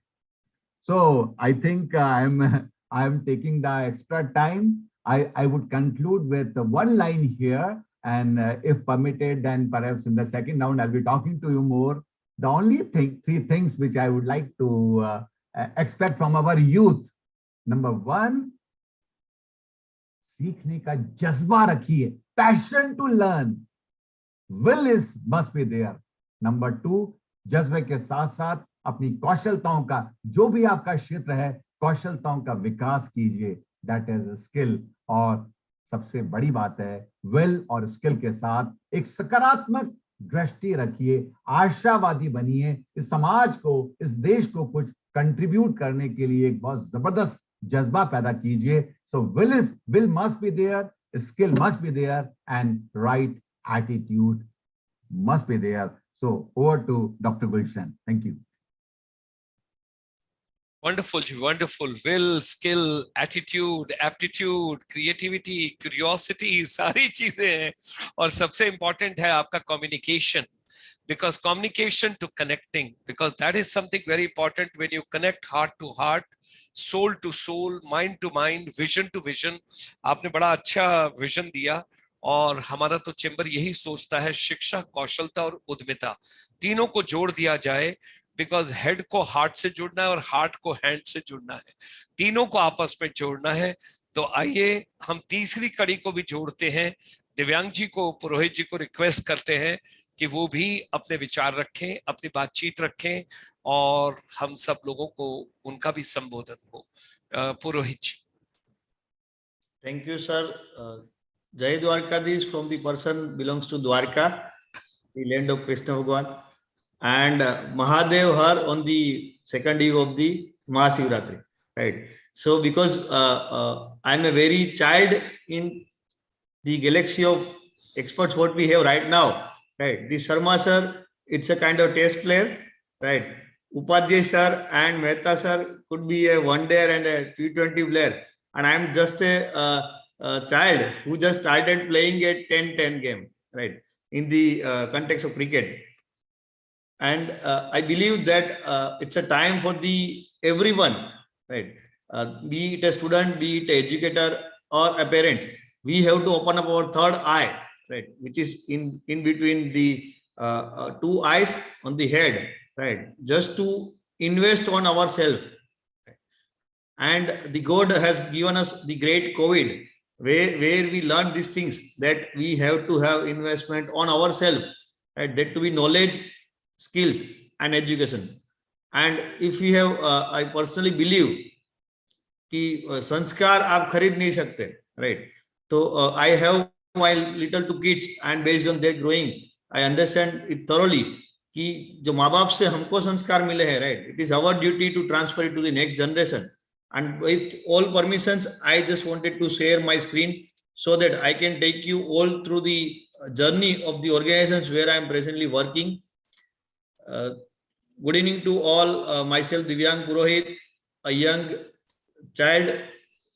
So I think I am taking the extra time. I would conclude with one line here, and if permitted, then perhaps in the second round I'll be talking to you more. The only three things which I would like to expect from our youth. Number one, सीखने का जज्बा रखिए, passion to learn, will must be there. Number two, जज्बे के साथ साथ अपनी कौशलताओं का, जो भी आपका क्षेत्र है, कौशलताओं का विकास कीजिए, दैट इज स्किल। और सबसे बड़ी बात है, विल और स्किल के साथ एक सकारात्मक दृष्टि रखिए, आशावादी बनिए, इस समाज को, इस देश को कुछ कंट्रीब्यूट करने के लिए एक बहुत जबरदस्त जज्बा पैदा कीजिए। So will must be there, skill must be there, and right attitude must be there. So over to Dr. Gulshan. Thank you. Wonderful, wonderful. Will, skill, attitude, aptitude, creativity, curiosity, सारी चीजें हैं। और सबसे important है आपका communication, because communication to connecting, because that is something very important when you connect heart to heart, soul to soul, mind to mind, vision to vision. आपने बड़ा अच्छा विजन दिया, और हमारा तो चैम्बर यही सोचता है, शिक्षा, कौशलता और उद्यमिता तीनों को जोड़ दिया जाए, बिकॉज हेड को हार्ट से जुड़ना है और हार्ट को हैंड से जुड़ना है, तीनों को आपस में जोड़ना है, तो आइए हम तीसरी कड़ी को भी जोड़ते हैं। दिव्यांग जी को, पुरोहित जी को रिक्वेस्ट करते हैं कि वो भी अपने विचार रखें, अपनी बातचीत रखें और हम सब लोगों को उनका भी संबोधन हो। पुरोहित जी। Thank you, sir. Jai Dwarkadish from the person belongs to Dwarka, the land of Krishna Bhagwan, and Mahadev Har on the second eve of the Mahashivratri. Right. So, because I'm a very child in the galaxy of experts what we have right now, right? The Sharma sir, it's a kind of test player, right? Upadhyay sir and Mehta sir could be a one-day and a T20 player, and I'm just a child who just started playing a 10-10 game, right? In the context of cricket, and I believe that it's a time for the everyone, right? Be it a student, be it an educator or a parent, we have to open up our third eye, right, which is in between the two eyes on the head, right, just to invest on ourselves. And the God has given us the great COVID, where we learn these things, that we have to have investment on ourselves, right, that to be knowledge, skills and education. And if we have, I personally believe कि संस्कार आप खरीद नहीं सकते, right? तो I have my little two kids and based on their growing I understand it thoroughly कि जो माँ बाप से हमको संस्कार मिले हैं, right, it is our duty to transfer it to the next generation. And with all permissions, I just wanted to share my screen so that I can take you all through the journey of the organizations where I am presently working. Good evening to all. Myself, Divyang Purohit, a young child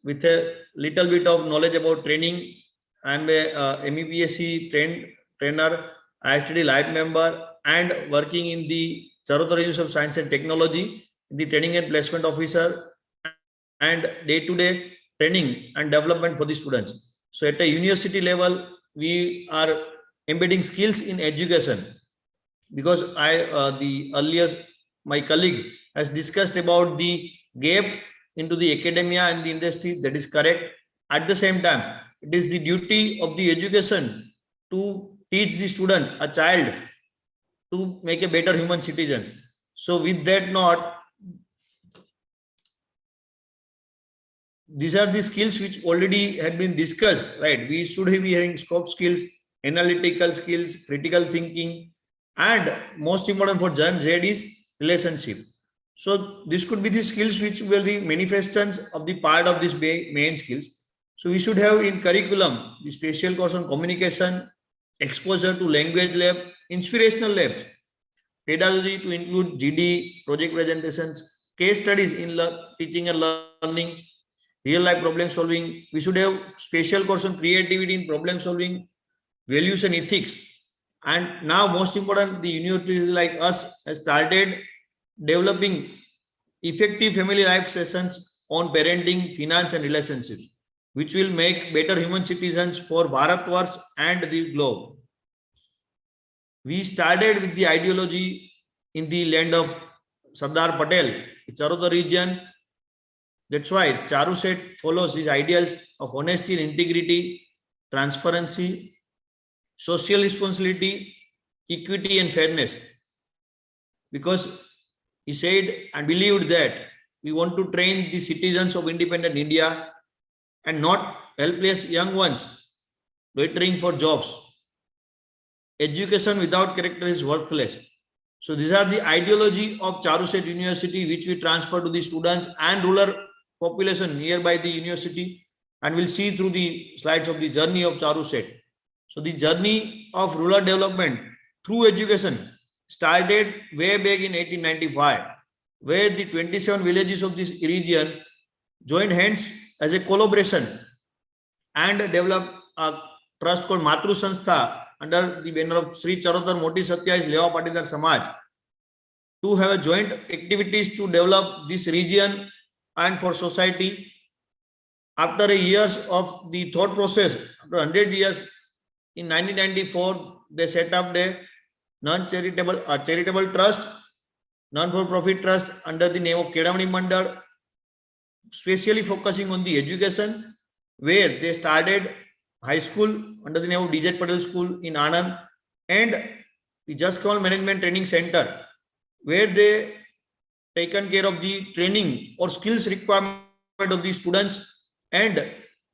with a little bit of knowledge about training. I am a MEPSC trainer. I study life member and working in the Charotar Institute of Science and Technology, the training and placement officer, and day-to-day training and development for the students. So at a university level, we are embedding skills in education, because my colleague has discussed about the gap into the academia and the industry. That is correct. At the same time, it is the duty of the education to teach the student, a child, to make a better human citizens. So with that note, these are the skills which already had been discussed, right? We should be having scope skills, analytical skills, critical thinking, and most important for Gen Z is relationship. So this could be the skills which were the manifestations of the part of these main skills. So we should have in curriculum the special course on communication, exposure to language lab, inspirational labs, pedagogy to include GD, project presentations, case studies in teaching and learning, real life problem solving. We should have special course on creativity in problem solving, values and ethics. And now most important, the university like us has started developing effective family life sessions on parenting, finance and relationships, which will make better human citizens for Bharatvarsh and the globe. We started with the ideology in the land of Sardar Patel, the Charotar region. That's why Charu set follows his ideals of honesty and integrity, transparency, social responsibility, equity and fairness. Because he said and believed that we want to train the citizens of independent India and not helpless young ones waiting for jobs. Education without character is worthless. So these are the ideology of Charu Set University, which we transfer to the students and rural population nearby the university, and we'll see through the slides of the journey of Charu Set. So the journey of rural development through education started way back in 1895, where the 27 villages of this region joined hands as a collaboration and developed a trust called Matru Sanstha under the banner of Sri Charotar Moti Satyais Leva Patidar Samaj to have a joint activities to develop this region and for society. After years of the thought process, after 100 years, in 1994, they set up the charitable trust, non-for-profit trust under the name of Kedamani Mandal, specially focusing on the education where they started high school under the name of DJ Patel School in Anand, and the Just Call Management Training Center, where they taken care of the training or skills requirement of the students and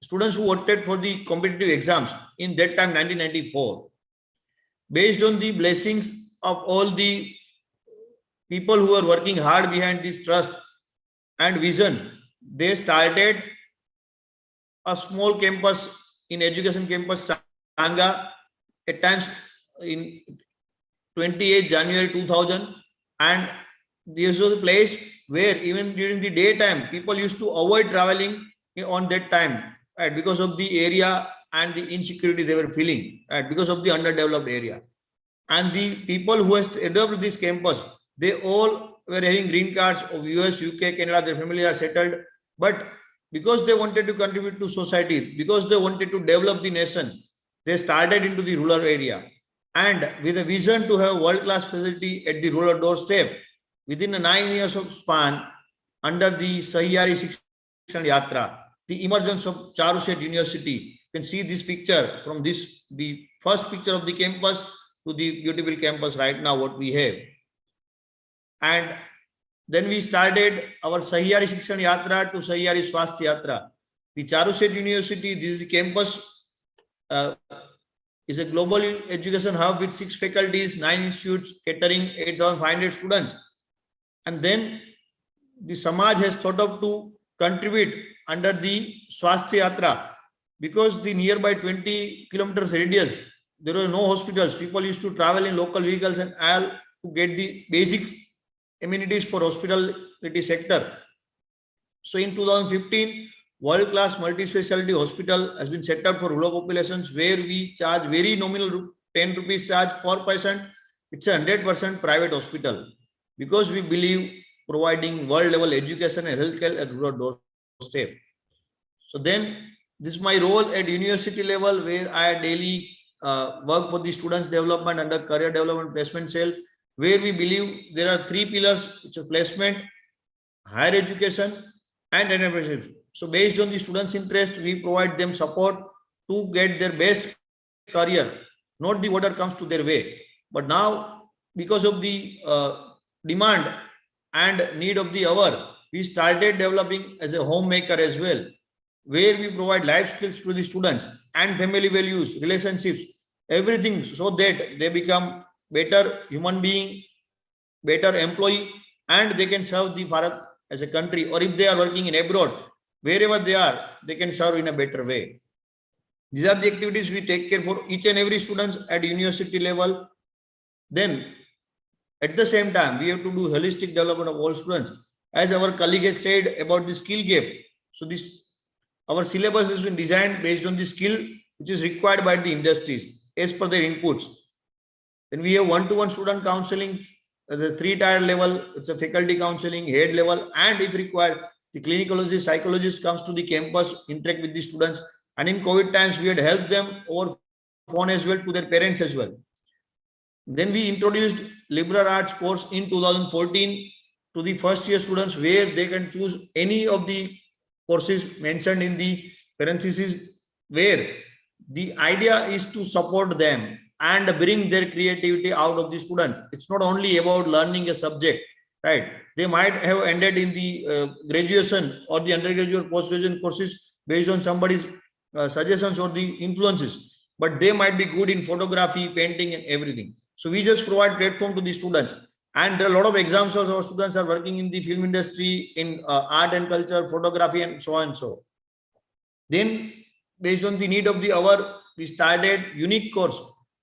students who opted for the competitive exams in that time, 1994. Based on the blessings of all the people who are working hard behind this trust and vision, they started a small campus in education campus Sanga at times in 28 January 2000, and this was a place where even during the daytime people used to avoid traveling on that time, right, because of the area and the insecurity they were feeling, right, because of the underdeveloped area. And the people who has adopted this campus, they all were having green cards of US, UK, Canada, their family are settled, but because they wanted to contribute to society, because they wanted to develop the nation, they started into the rural area, and with a vision to have world-class facility at the rural doorstep. Within the 9 years of span, under the Sahyari Shikshan Yatra, the emergence of Charushet University, you can see this picture from this, the first picture of the campus to the beautiful campus right now, what we have. And then we started our Sahyari Shikshan Yatra to Sahyari Swasthya Yatra. The Charushet University, this is the campus, is a global education hub with 6 faculties, 9 institutes, catering 8,500 students. And then the Samaj has thought of to contribute under the Swasthya Yatra, because the nearby 20 kilometers radius, there were no hospitals. People used to travel in local vehicles and all to get the basic amenities for hospitality sector. So in 2015, world-class multi-specialty hospital has been set up for rural populations, where we charge very nominal 10 rupees charge per patient. It's a 100% private hospital, because we believe providing world-level education and healthcare at rural doorstep. So then this is my role at university level, where I daily work for the students development under career development placement cell, where we believe there are 3 pillars, which are placement, higher education, and entrepreneurship. So based on the students' interest, we provide them support to get their best career, not the whatever comes to their way. But now, because of the demand and need of the hour, we started developing as a homemaker as well, where we provide life skills to the students and family values, relationships, everything, so that they become better human being, better employee, and they can serve the Bharat as a country, or if they are working in abroad, wherever they are, they can serve in a better way. These are the activities we take care for each and every students at university level. Then at the same time, we have to do holistic development of all students. As our colleague has said about the skill gap, so this our syllabus has been designed based on the skill which is required by the industries as per their inputs. Then we have one-to-one student counseling at the 3-tier level. It's a faculty counseling, head level, and if required, the clinicologist, psychologist comes to the campus, interact with the students. And in COVID times, we had helped them over phone as well to their parents as well. Then we introduced liberal arts course in 2014 to the first year students, where they can choose any of the courses mentioned in the parentheses, where the idea is to support them and bring their creativity out of the students. It's not only about learning a subject, right? They might have ended in the graduation or the undergraduate or post-graduate courses based on somebody's suggestions or the influences, but they might be good in photography, painting, and everything. So we just provide platform to the students. And there are a lot of examples. Our students are working in the film industry, in art and culture, photography, and so on and so. Then, based on the need of the hour, we started unique course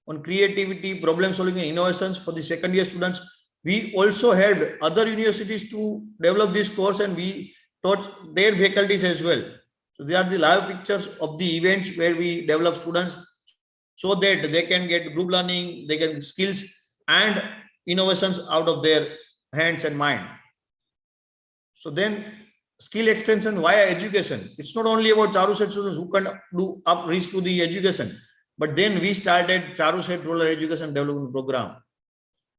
on creativity, problem solving, and innovations for the second year students. We also helped other universities to develop this course, and we taught their faculties as well. So they are the live pictures of the events where we develop students, so that they can get group learning, they get skills and innovations out of their hands and mind. So then skill extension via education. It's not only about Charushet students who can do reach to the education, but then we started Charushet Rural Education Development Program,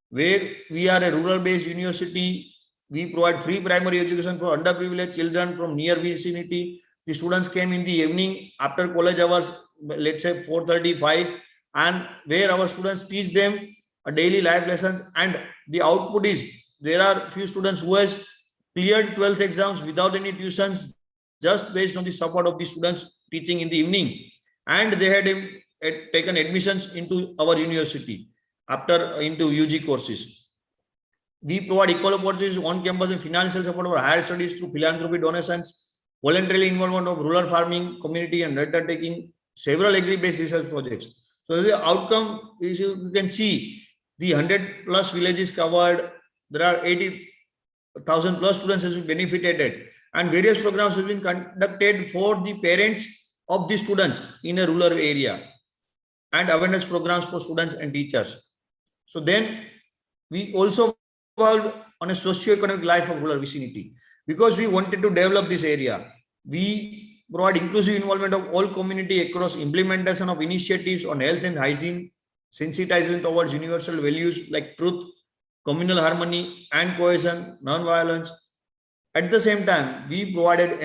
where we are a rural-based university. We provide free primary education for underprivileged children from near vicinity The students came in the evening after college hours, let's say 4:35, and where our students teach them a daily life lessons, and the output is there are few students who has cleared 12th exams without any tuitions, just based on the support of the students teaching in the evening, and they had taken admissions into our university after into UG courses. We provide equal opportunities on campus and financial support for higher studies through philanthropy donations, voluntary involvement of rural farming community, and data taking several agri-based research projects. So the outcome is, you can see the 100+ villages covered. There are 80,000+ students has been benefited, and various programs have been conducted for the parents of the students in a rural area, and awareness programs for students and teachers. So then we also worked on a socio-economic life of rural vicinity, because we wanted to develop this area. We provide inclusive involvement of all community across implementation of initiatives on health and hygiene, sensitization towards universal values like truth, communal harmony and cohesion, non-violence. At the same time, we provided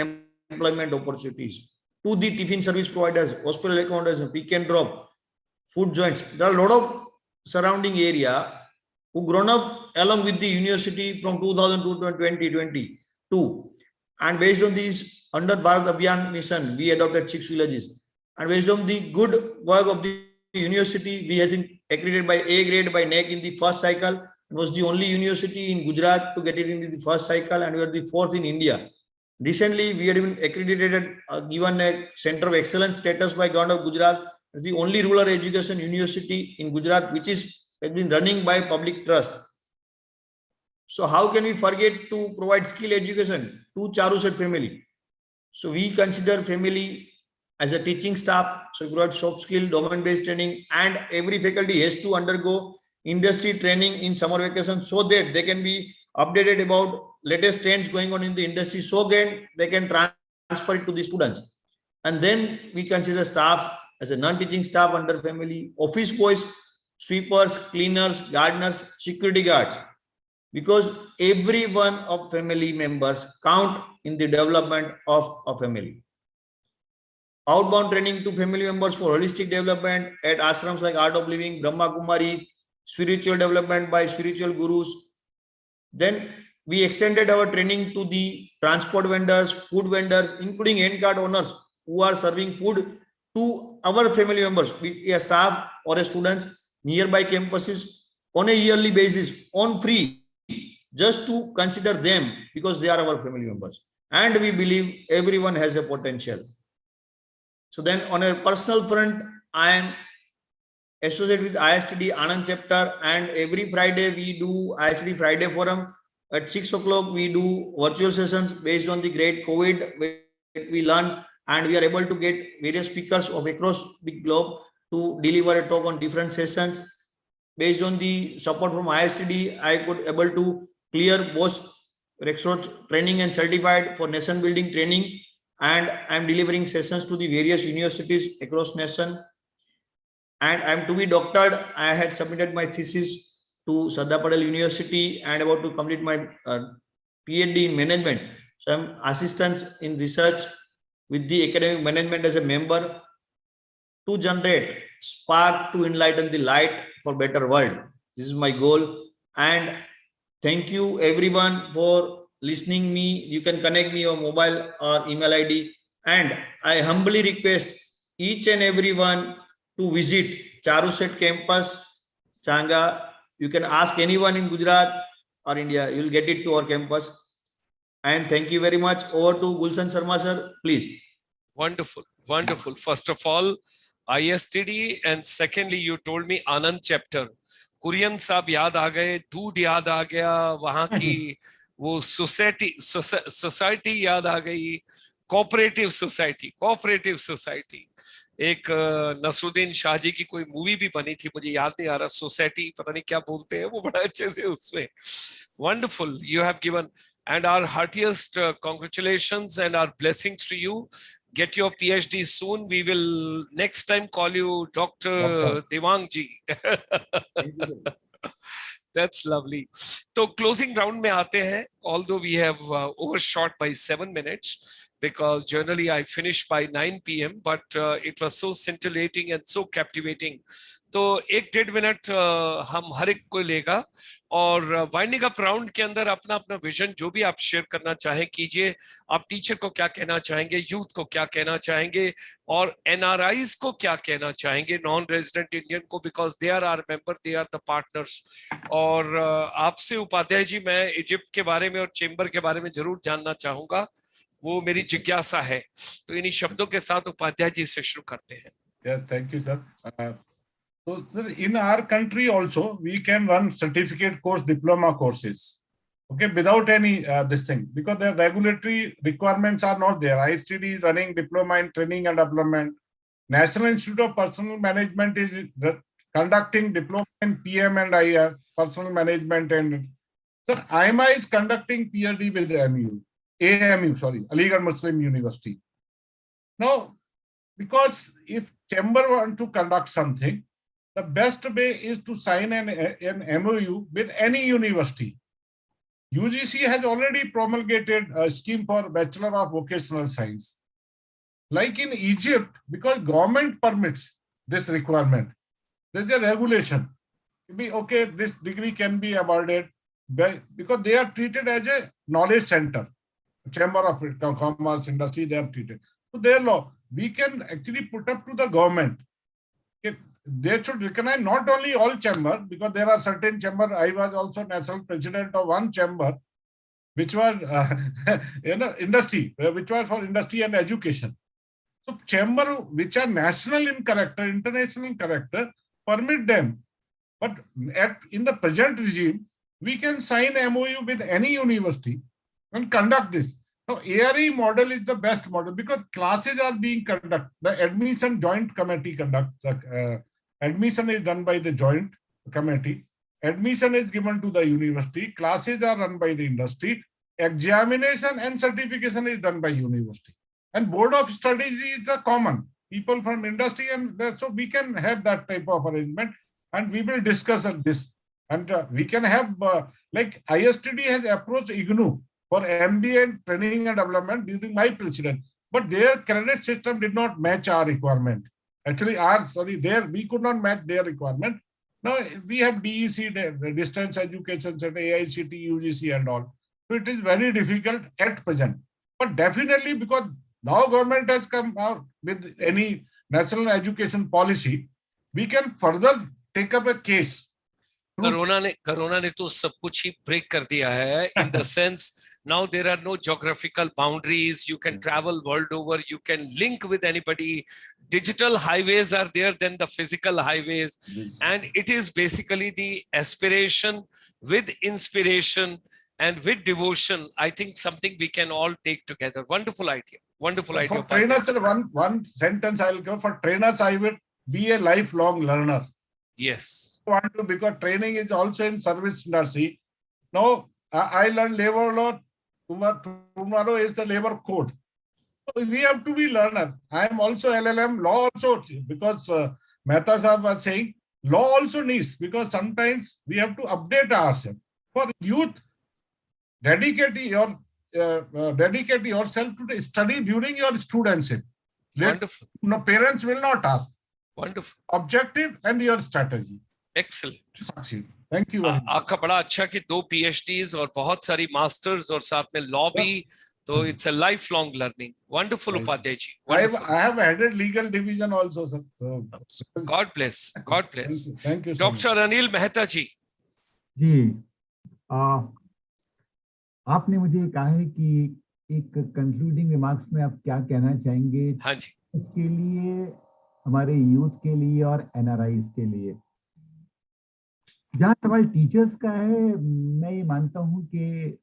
employment opportunities to the tiffin service providers, hospital accommodation, pick and drop, food joints. There are a lot of surrounding area who grown up along with the university from 2002 to 2022. And based on these, under Bharat Abhiyan mission, we adopted 6 villages. And based on the good work of the university, we have been accredited by A grade by NEC in the first cycle. It was the only university in Gujarat to get it into the first cycle, and we are the 4th in India. Recently, we had been accredited, given a Center of Excellence status by Government of Gujarat. It's the only rural education university in Gujarat which has been running by public trust. So how can we forget to provide skill education to Charuset family? So we consider family as a teaching staff. So we provide soft skill, domain-based training, and every faculty has to undergo industry training in summer vacation so that they can be updated about latest trends going on in the industry, so again they can transfer it to the students. And then we consider staff as a non-teaching staff under family, office boys, sweepers, cleaners, gardeners, security guards, because every one of family members count in the development of a family. Outbound training to family members for holistic development at ashrams like Art of Living, Brahma Kumaris, spiritual development by spiritual gurus. Then we extended our training to the transport vendors, food vendors, including end card owners who are serving food to our family members, be a staff or a students nearby campuses on a yearly basis on free, just to consider them because they are our family members. And we believe everyone has a potential. So then on a personal front, I am associated with ISTD Anand chapter, and every Friday we do ISTD Friday forum. At 6 o'clock, we do virtual sessions based on the great COVID we learn, and we are able to get various speakers of across the globe to deliver a talk on different sessions. Based on the support from ISTD, I could able to clear both Rexroth training and certified for nation building training, and I am delivering sessions to the various universities across nation. And I am to be doctored. I had submitted my thesis to Sardar Patel University and about to complete my PhD in management. So I'm assistant in research with the academic management as a member to generate spark to enlighten the light for better world. This is my goal. And thank you everyone for listening me. You can connect me on mobile or email ID. And I humbly request each and everyone to visit Charuset campus, Changa. You can ask anyone in Gujarat or India, you will get it to our campus. And thank you very much. Over to Gulshan Sharma sir, please. Wonderful, wonderful. First of all, ISTD, and secondly, you told me Anand chapter. Kurien साहब याद आ गए, दूध याद आ गया, वहां की वो society याद आ गई, कोऑपरेटिव सोसाइटी. एक नसरुद्दीन शाह जी की कोई मूवी भी बनी थी, मुझे याद नहीं आ रहा, सोसाइटी पता नहीं क्या बोलते हैं वो, बड़ा अच्छे से उसमें. Wonderful, you have given, and our heartiest congratulations and our blessings to you. Get your PhD soon. We will next time call you Dr. Devang ji. That's lovely. So closing round में आते हैं. Although we have overshot by 7 minutes, because generally I finish by 9 p.m. But it was so scintillating and so captivating. तो 1-1.5 minute हम हर एक को लेगा और winding up round के अंदर अपना अपना विजन जो भी आप शेयर करना चाहें कीजिए. आप टीचर को क्या कहना चाहेंगे, यूथ को क्या कहना चाहेंगे और एनआरआईज को क्या कहना चाहेंगे, नॉन रेजिडेंट इंडियन को, because they are our member, they are the partners. और आपसे उपाध्याय जी मैं इजिप्ट के बारे में और चेंबर के बारे में जरूर जानना चाहूंगा, वो मेरी जिज्ञासा है. तो इन्हीं शब्दों के साथ उपाध्याय जी से शुरू करते हैं. Thank you, sir. So, sir, in our country also, we can run certificate course, diploma courses, okay, without any this thing, because the regulatory requirements are not there. ISTD is running diploma in training and development. National Institute of Personal Management is conducting diploma in PM and IR, personal management, and sir, IMA is conducting PhD with AMU, sorry, Aligarh Muslim University. Now, because if chamber want to conduct something, the best way is to sign an MOU with any university. UGC has already promulgated a scheme for Bachelor of Vocational Science. Like in Egypt, because government permits this requirement, there's a regulation. Okay, this degree can be awarded because they are treated as a knowledge center. Chamber of Commerce, Industry, they are treated. So their law, we can actually put up to the government. They should recognize not only all chamber, because there are certain chamber. I was also national president of one chamber, which was industry, which was for industry and education. So chamber which are national in character, international in character, permit them. But in the present regime, we can sign MOU with any university and conduct this. Now, ARE model is the best model because classes are being conducted. The admission joint committee conducts. Admission is done by the joint committee. Admission is given to the university. Classes are run by the industry. Examination and certification is done by university. And board of studies is the common people from industry, and so we can have that type of arrangement. And we will discuss this. And we can have like ISTD has approached IGNU for MBA and training and development during my president, but their credit system did not match our requirement. Actually, we could not match their requirement. Now we have DEC, distance education center, AICT, UGC and all. So it is very difficult at present. But definitely because now government has come out with any national education policy, we can further take up a case. Corona ने तो सब कुछ ही break कर दिया है. In the sense, now there are no geographical boundaries. You can travel world over. You can link with anybody. Digital highways are there than the physical highways. And it is basically the aspiration with inspiration and with devotion. I think something we can all take together. Wonderful idea. Wonderful idea. For trainers, one sentence I will give. For trainers, I will be a lifelong learner. Yes. Because training is also in service industry. Now, I learned labor law. Tomorrow is the labor code. So we have to be learner. I am also LLM, law also, because Mehta Sahab was saying, law also needs, because sometimes we have to update ourselves. For youth, dedicate yourself to the study during your studentship. Wonderful. No, parents will not ask. Wonderful. Objective and your strategy. Excellent. Succeed. Thank you very much. आपका बड़ा अच्छा कि 2 PhDs और बहुत सारी masters और साथ में लॉ भी, तो it's a lifelong learning. Wonderful, Upadhyay ji. I have headed legal division also, sir. So, God bless. God bless. Thank you so much. Dr. Anil Mehta ji. जी, आपने मुझे कहा है कि एक कंक्लूडिंग रिमार्क्स में आप क्या कहना चाहेंगे? हाँ जी. इसके लिए, हमारे यूथ के लिए और एनआरआईज के लिए. जहाँ सवाल टीचर्स का है, मैं ये मानता हूँ कि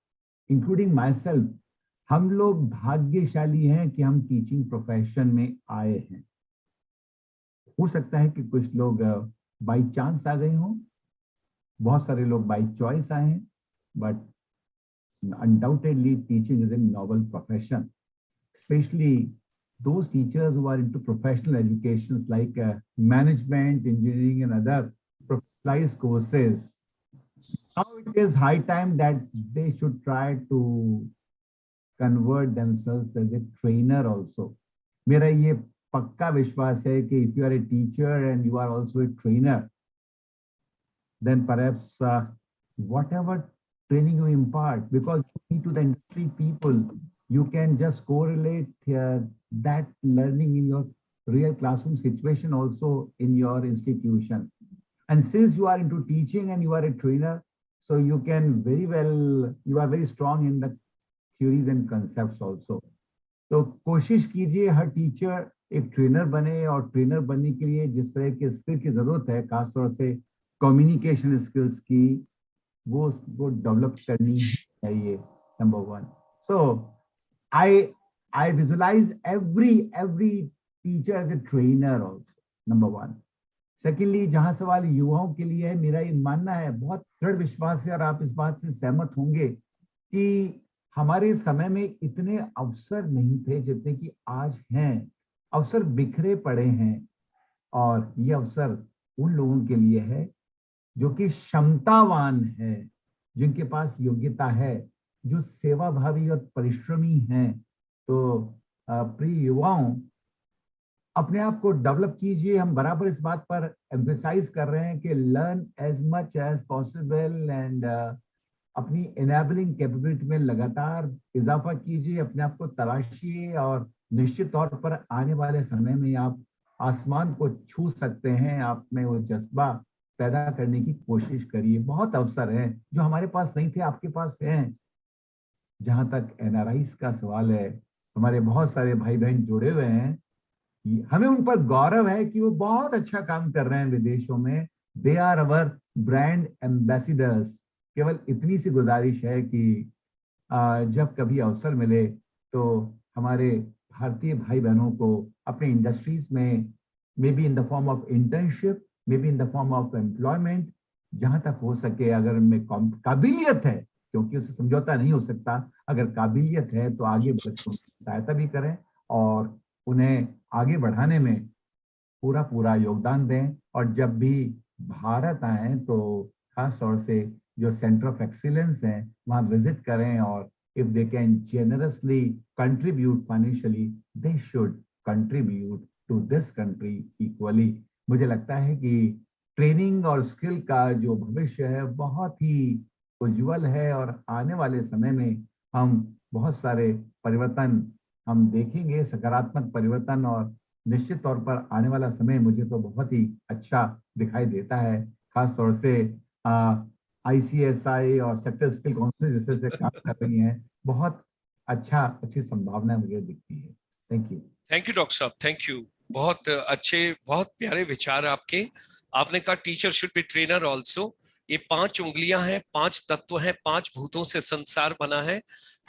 इंक्लूडिंग माई सेल्फ, हम लोग भाग्यशाली हैं कि हम टीचिंग प्रोफेशन में आए हैं. हो सकता है कि कुछ लोग बाई चांस आ गए हों, बहुत सारे लोग बाई चॉइस आए हैं, but undoubtedly teaching is a novel profession, especially those teachers who are into professional education like management, engineering and other specialized courses. Now it is high time that they should try to convert themselves as a trainer also. मेरा ये पक्का विश्वास है कि if you are a teacher and you are also a trainer, then perhaps whatever training you impart, because you need to the industry people, you can just correlate that learning in your real classroom situation also in your institution. And since you are into teaching and you are a trainer, so you can very well, you are very strong in the theories and concepts also. तो कोशिश कीजिए हर teacher एक trainer बने, और trainer बनने के लिए जिस तरह के स्किल की जरूरत है, खासतौर से कम्युनिकेशन स्किल्स की, वो डेवलप करनी चाहिए, number one. So I visualize every teacher as a trainer also, number one. Secondly, जहां सवाल युवाओं के लिए है, मेरा ये मानना है, बहुत दृढ़ विश्वास है और आप इस बात से सहमत होंगे कि हमारे समय में इतने अवसर नहीं थे जितने कि आज हैं. अवसर बिखरे पड़े हैं, और ये अवसर उन लोगों के लिए है जो कि क्षमतावान है, जिनके पास योग्यता है, जो सेवाभावी और परिश्रमी हैं. तो प्रिय युवाओं, अपने आप को डेवलप कीजिए. हम बराबर इस बात पर एम्फेसाइज कर रहे हैं कि learn as much as possible, and अपनी एनेबलिंग कैपेबिलिटी में लगातार इजाफा कीजिए, अपने आप को तलाशिए, और निश्चित तौर पर आने वाले समय में आप आसमान को छू सकते हैं. आप में वो जज्बा पैदा करने की कोशिश करिए. बहुत अवसर हैं जो हमारे पास नहीं थे, आपके पास हैं. जहां तक एनआरआईज का सवाल है, हमारे बहुत सारे भाई बहन जुड़े हुए हैं. हमें उन पर गौरव है कि वो बहुत अच्छा काम कर रहे हैं विदेशों में. They are our brand ambassadors. केवल इतनी सी गुजारिश है कि जब कभी अवसर मिले तो हमारे भारतीय भाई बहनों को अपने इंडस्ट्रीज में, may be in the form of internship, may be in the form of employment, जहां तक हो सके, अगर उनमें काबिलियत है, क्योंकि उससे समझौता नहीं हो सकता, अगर काबिलियत है तो आगे बच्चों की सहायता भी करें और उन्हें आगे बढ़ाने में पूरा योगदान दें. और जब भी भारत आए तो खास तौर से जो सेंटर ऑफ एक्सीलेंस हैं वहां विजिट करें, और if they can generously contribute financially, they should contribute to this country equally. मुझे लगता है कि ट्रेनिंग और स्किल का जो भविष्य है बहुत ही उज्जवल है, और आने वाले समय में हम बहुत सारे परिवर्तन हम देखेंगे, सकारात्मक परिवर्तन. और निश्चित तौर पर आने वाला समय मुझे तो बहुत ही अच्छा दिखाई देता है. खास तौर से ICSI और सेक्टर स्किल काउंसिल जैसे काम कर रही हैं, बहुत अच्छी संभावना मुझे दिखती है. Thank you. Thank you doctor साहब, थैंक यू. बहुत अच्छे, बहुत प्यारे विचार आपके. आपने कहा teacher should be trainer also. ये 5 उंगलियां हैं, 5 तत्व हैं, 5 भूतों से संसार बना है.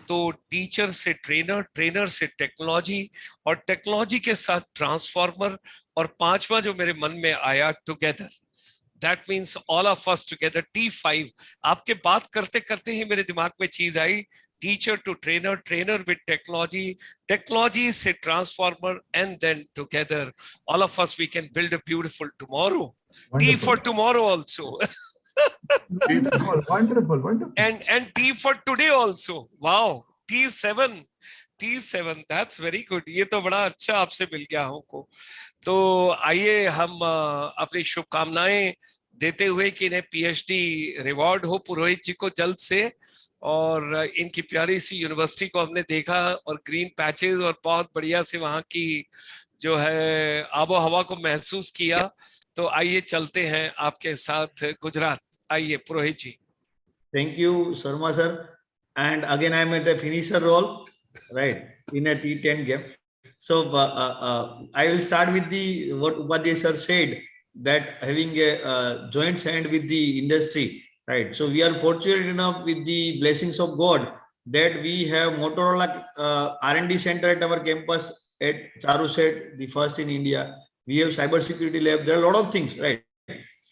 तो टीचर से ट्रेनर, ट्रेनर से टेक्नोलॉजी, और टेक्नोलॉजी के साथ ट्रांसफॉर्मर, और 5वां जो मेरे मन में आया, together. That means all of us together, T5. आपके बात करते करते ही मेरे दिमाग में चीज आई, teacher to trainer, trainer with technology, technology से transformer, and then together all of us we can build a beautiful tomorrow. T for tomorrow also. Wonderful. And T for today also. Wow. T7, that's very good. ये तो बड़ा अच्छा आपसे मिल गया हमको. तो आइए हम अपनी शुभकामनाएं देते हुए कि इन्हें PhD रिवॉर्ड हो पुरोहित जी को जल्द से, और इनकी प्यारी सी यूनिवर्सिटी को हमने देखा, और ग्रीन पैचेस और बहुत बढ़िया से वहाँ की जो है आबो हवा को महसूस किया. तो आइए चलते हैं आपके साथ गुजरात. आइए पुरोहित जी. Thank you, Sharma sir. And again, I am at the finisher role, right, in a T10 game. So I will start with the what Upadhyay sir said, that having a joint hand with the industry, right? So we are fortunate enough with the blessings of God that we have Motorola R&D center at our campus at Charuset, the first in India. We have cybersecurity lab. There are a lot of things, right?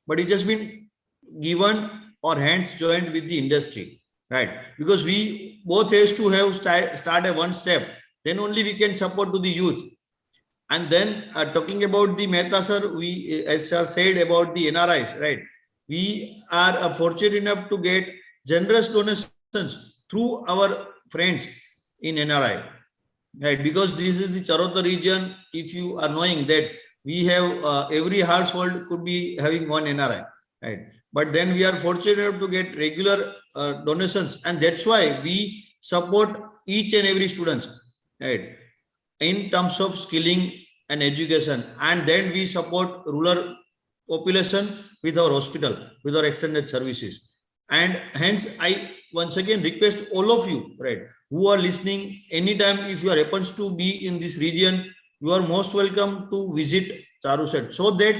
But it just been given or hands joined with the industry, right? Because we both has to have start a one step, then only we can support to the youth. And then talking about the Mehta sir, we, as sir said about the NRIs, right? We are fortunate enough to get generous donations through our friends in NRI, right? Because this is the Charotar region. If you are knowing that we have every household could be having one NRI, right? But then we are fortunate to get regular donations, and that's why we support each and every student, right? In terms of skilling and education, and then we support rural population with our hospital, with our extended services. And hence I once again request all of you, right, who are listening, anytime if you happens to be in this region, you are most welcome to visit Charuset, so that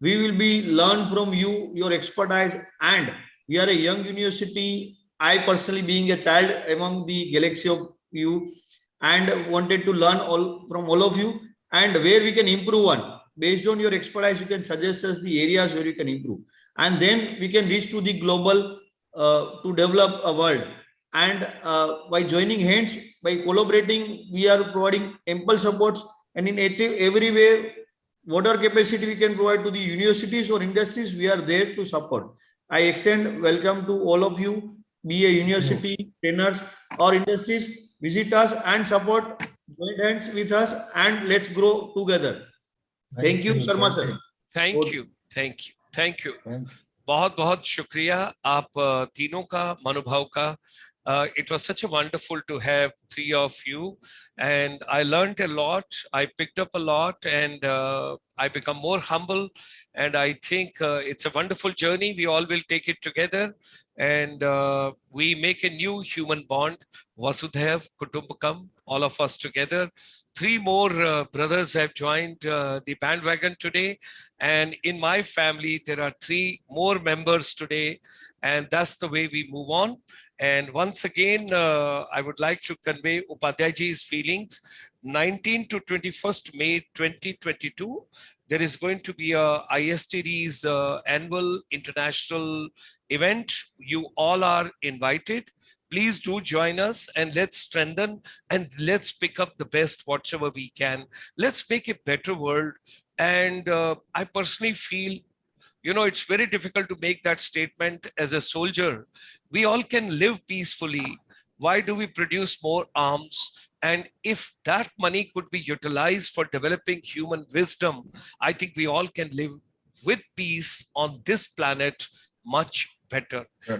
we will be learn from you your expertise. And we are a young university. I personally being a child among the galaxy of you, and wanted to learn all from all of you, and where we can improve on. Based on your expertise, you can suggest us the areas where you can improve, and then we can reach to the global to develop a world. And by joining hands, by collaborating, we are providing ample supports, and in everywhere, whatever capacity we can provide to the universities or industries, we are there to support. I extend welcome to all of you, be a university, trainers or industries, visit us and support, join hands with us, and let's grow together. Thank you, Sharma sir. Thank you. बहुत बहुत शुक्रिया आप तीनों का मनोभाव का. It was such a wonderful to have three of you, and I learned a lot. I picked up a lot, and I become more humble. And I think it's a wonderful journey. We all will take it together, and we make a new human bond. Vasudhaiv Kutumbakam, all of us together. Three more brothers have joined the bandwagon today. And in my family, there are three more members today. And that's the way we move on. And once again, I would like to convey Upadhyayji's feelings. 19 to 21st May 2022, there is going to be a ISTD's annual international event. You all are invited. Please do join us, and let's strengthen and let's pick up the best whatever we can. Let's make a better world. And I personally feel, you know, it's very difficult to make that statement as a soldier. We all can live peacefully. Why do we produce more arms? And if that money could be utilized for developing human wisdom, I think we all can live with peace on this planet much better.